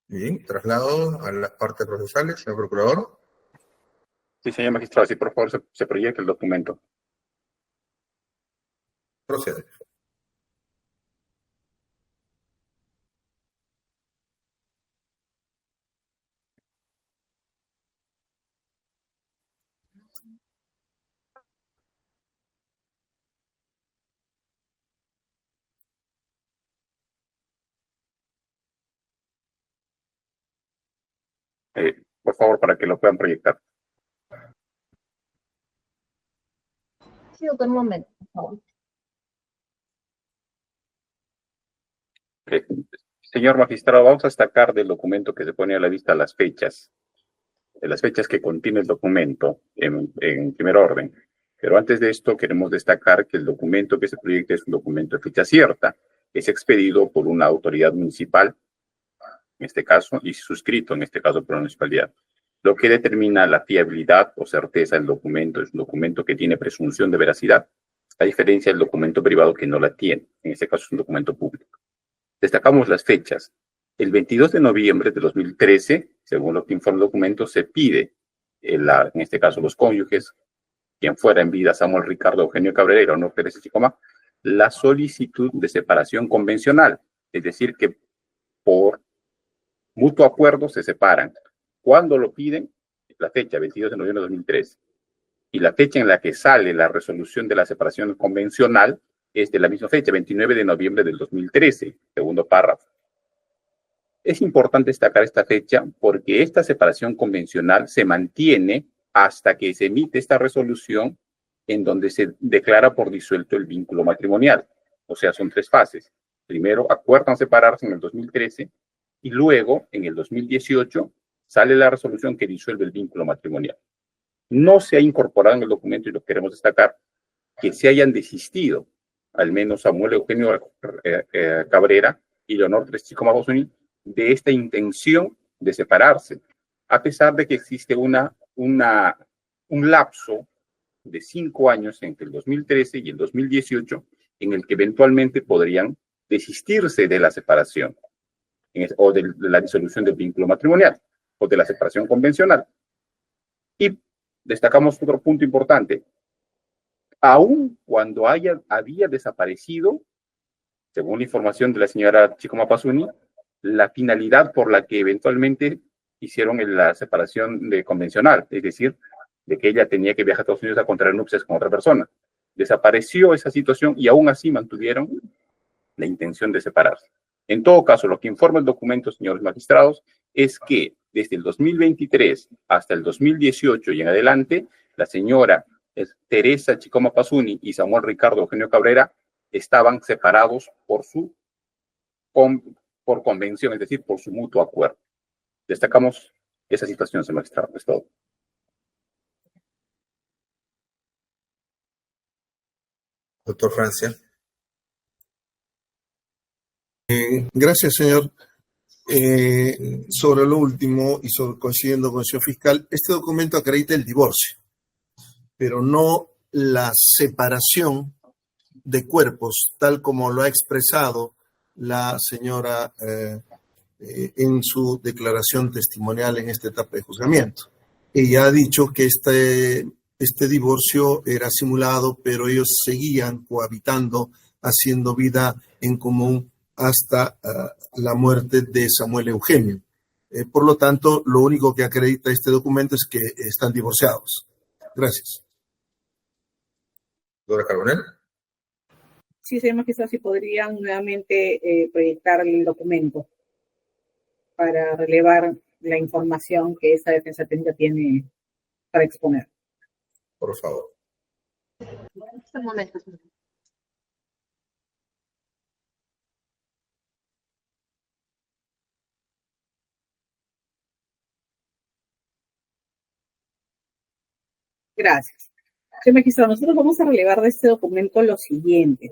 Bien, traslado a las partes procesales, señor procurador. Sí, señor magistrado, sí, por favor, se proyecta el documento. Procede. Por favor, para que lo puedan proyectar. Sí, doctor, un momento, por favor. Señor magistrado, vamos a destacar del documento que se pone a la vista las fechas que contiene el documento en primer orden. Pero antes de esto, queremos destacar que el documento que se proyecta es un documento de fecha cierta, es expedido por una autoridad municipal, en este caso, y suscrito, en este caso, por la municipalidad. Lo que determina la fiabilidad o certeza del documento es un documento que tiene presunción de veracidad, a diferencia del documento privado que no la tiene. En este caso es un documento público. Destacamos las fechas. El 22 de noviembre de 2013, según lo que informa el documento, se pide, en este caso los cónyuges, quien fuera en vida Samuel Ricardo Eugenio Cabrera y Leonor Teresa Chicoma, la solicitud de separación convencional, es decir, que por mutuo acuerdo se separan. ¿Cuándo lo piden? La fecha, 22 de noviembre de 2013. Y la fecha en la que sale la resolución de la separación convencional es de la misma fecha, 29 de noviembre del 2013, segundo párrafo. Es importante destacar esta fecha porque esta separación convencional se mantiene hasta que se emite esta resolución en donde se declara por disuelto el vínculo matrimonial. O sea, son 3 fases. Primero, acuerdan separarse en el 2013 y luego, en el 2018, sale la resolución que disuelve el vínculo matrimonial. No se ha incorporado en el documento, y lo queremos destacar, que se hayan desistido, al menos Samuel Eugenio Cabrera y Leonor Chicoma Pasuni, de esta intención de separarse, a pesar de que existe un lapso de 5 años entre el 2013 y el 2018, en el que eventualmente podrían desistirse de la separación o de la disolución del vínculo matrimonial o de la separación convencional. Y destacamos otro punto importante. Aún cuando había desaparecido, según la información de la señora Chicoma Pasuni, la finalidad por la que eventualmente hicieron la separación convencional, es decir, de que ella tenía que viajar a Estados Unidos a contraer nupcias con otra persona. Desapareció esa situación y aún así mantuvieron la intención de separarse. En todo caso, lo que informa el documento, señores magistrados, es que desde el 2023 hasta el 2018 y en adelante, la señora Teresa Chicoma Pasuni y Samuel Ricardo Eugenio Cabrera estaban separados por convención, es decir, por su mutuo acuerdo. Destacamos esa situación, señor magistrado. Es todo. Doctor Francia. Gracias, señor. Sobre lo último y coincidiendo con el señor fiscal, este documento acredita el divorcio, pero no la separación de cuerpos, tal como lo ha expresado la señora en su declaración testimonial en esta etapa de juzgamiento. Ella ha dicho que este divorcio era simulado, pero ellos seguían cohabitando, haciendo vida en común hasta la muerte de Samuel Eugenio. Por lo tanto, lo único que acredita este documento es que están divorciados. Gracias. Doctora Carbonell. Sí, señor magistrado, si podrían nuevamente proyectar el documento para relevar la información que esta defensa técnica tiene para exponer. Por favor. Un momento. Gracias. Señor magistrado, nosotros vamos a relevar de este documento lo siguiente.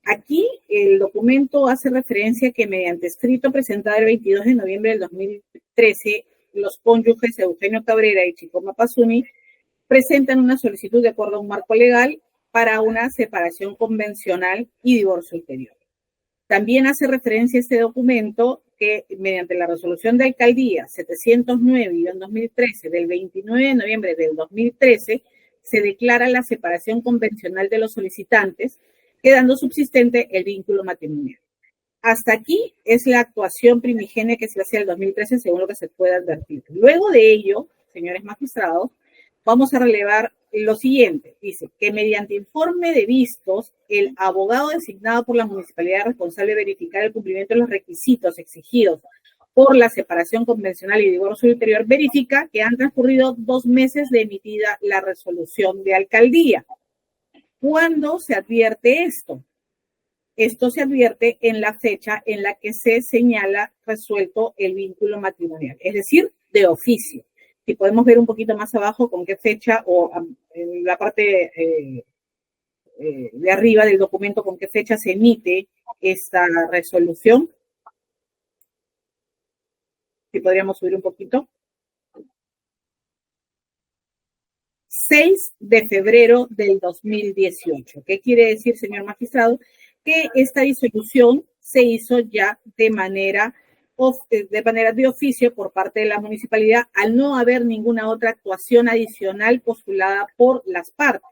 Aquí el documento hace referencia que mediante escrito presentado el 22 de noviembre del 2013, los cónyuges Eugenio Cabrera y Chicoma Pasuni presentan una solicitud de acuerdo a un marco legal para una separación convencional y divorcio ulterior. También hace referencia a este documento que mediante la resolución de alcaldía 709-2013 del 29 de noviembre del 2013 se declara la separación convencional de los solicitantes, quedando subsistente el vínculo matrimonial. Hasta aquí es la actuación primigenia que se hace en el 2013, según lo que se puede advertir. Luego de ello, señores magistrados, vamos a relevar lo siguiente. Dice que mediante informe de vistos, el abogado designado por la municipalidad responsable de verificar el cumplimiento de los requisitos exigidos por la separación convencional y divorcio ulterior verifica que han transcurrido 2 meses de emitida la resolución de alcaldía. ¿Cuándo se advierte esto? Esto se advierte en la fecha en la que se señala resuelto el vínculo matrimonial, es decir, de oficio. Si podemos ver un poquito más abajo con qué fecha o en la parte de arriba del documento con qué fecha se emite esta resolución. Si podríamos subir un poquito. 6 de febrero del 2018. ¿Qué quiere decir, señor magistrado? Que esta disolución se hizo ya de manera de oficio por parte de la municipalidad al no haber ninguna otra actuación adicional postulada por las partes.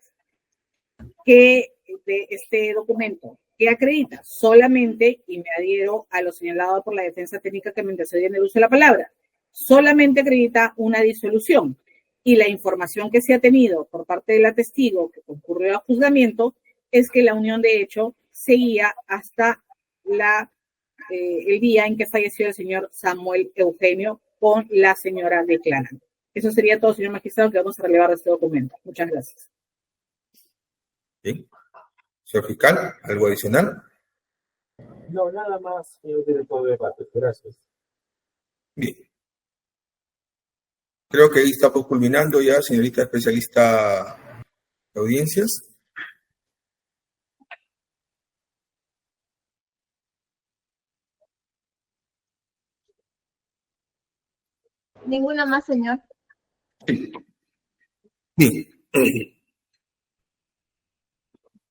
Que de este documento, ¿qué acredita? Solamente, y me adhiero a lo señalado por la defensa técnica que me antecedió en el uso de la palabra, solamente acredita una disolución. Y la información que se ha tenido por parte de la testigo que concurrió al juzgamiento es que la unión de hecho seguía hasta el día en que falleció el señor Samuel Eugenio con la señora declarante. Eso sería todo, señor magistrado, que vamos a relevar de este documento. Muchas gracias. Bien. Señor fiscal, ¿algo adicional? No, nada más, señor director de debate. Gracias. Bien. Creo que ahí estamos culminando ya, señorita especialista de audiencias. Ninguna más, señor. Bien.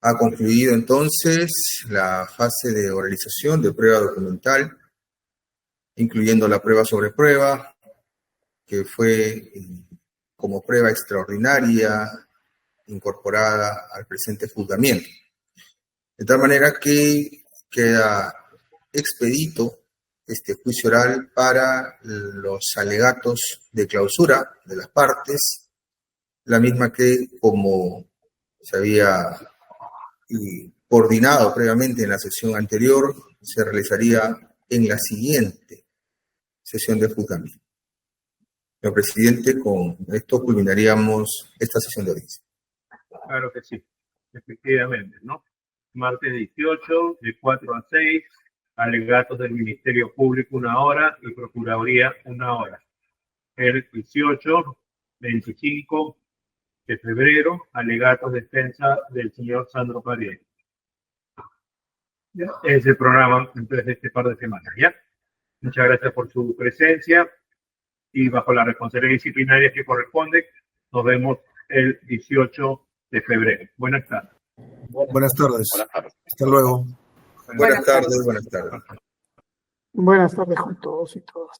Ha concluido entonces la fase de oralización de prueba documental, incluyendo la prueba sobre prueba, que fue como prueba extraordinaria incorporada al presente juzgamiento. De tal manera que queda expedito este juicio oral para los alegatos de clausura de las partes, la misma que, como se había coordinado previamente en la sesión anterior, se realizaría en la siguiente sesión de juzgamiento. Señor presidente, con esto culminaríamos esta sesión de audiencia. Claro que sí, efectivamente, ¿no? Martes 18, de 4 a 6, alegatos del Ministerio Público 1 hora y Procuraduría 1 hora. El 18, 25 de febrero, alegatos de defensa del señor Sandro Paredes. Es el programa entonces de este par de semanas, ¿ya? Muchas gracias por su presencia y bajo las responsabilidades disciplinarias que corresponden, nos vemos el 18 de febrero. Buenas tardes. Buenas tardes. Buenas tardes. Hasta luego. Buenas tardes, buenas tardes. Buenas tardes con todos y todas.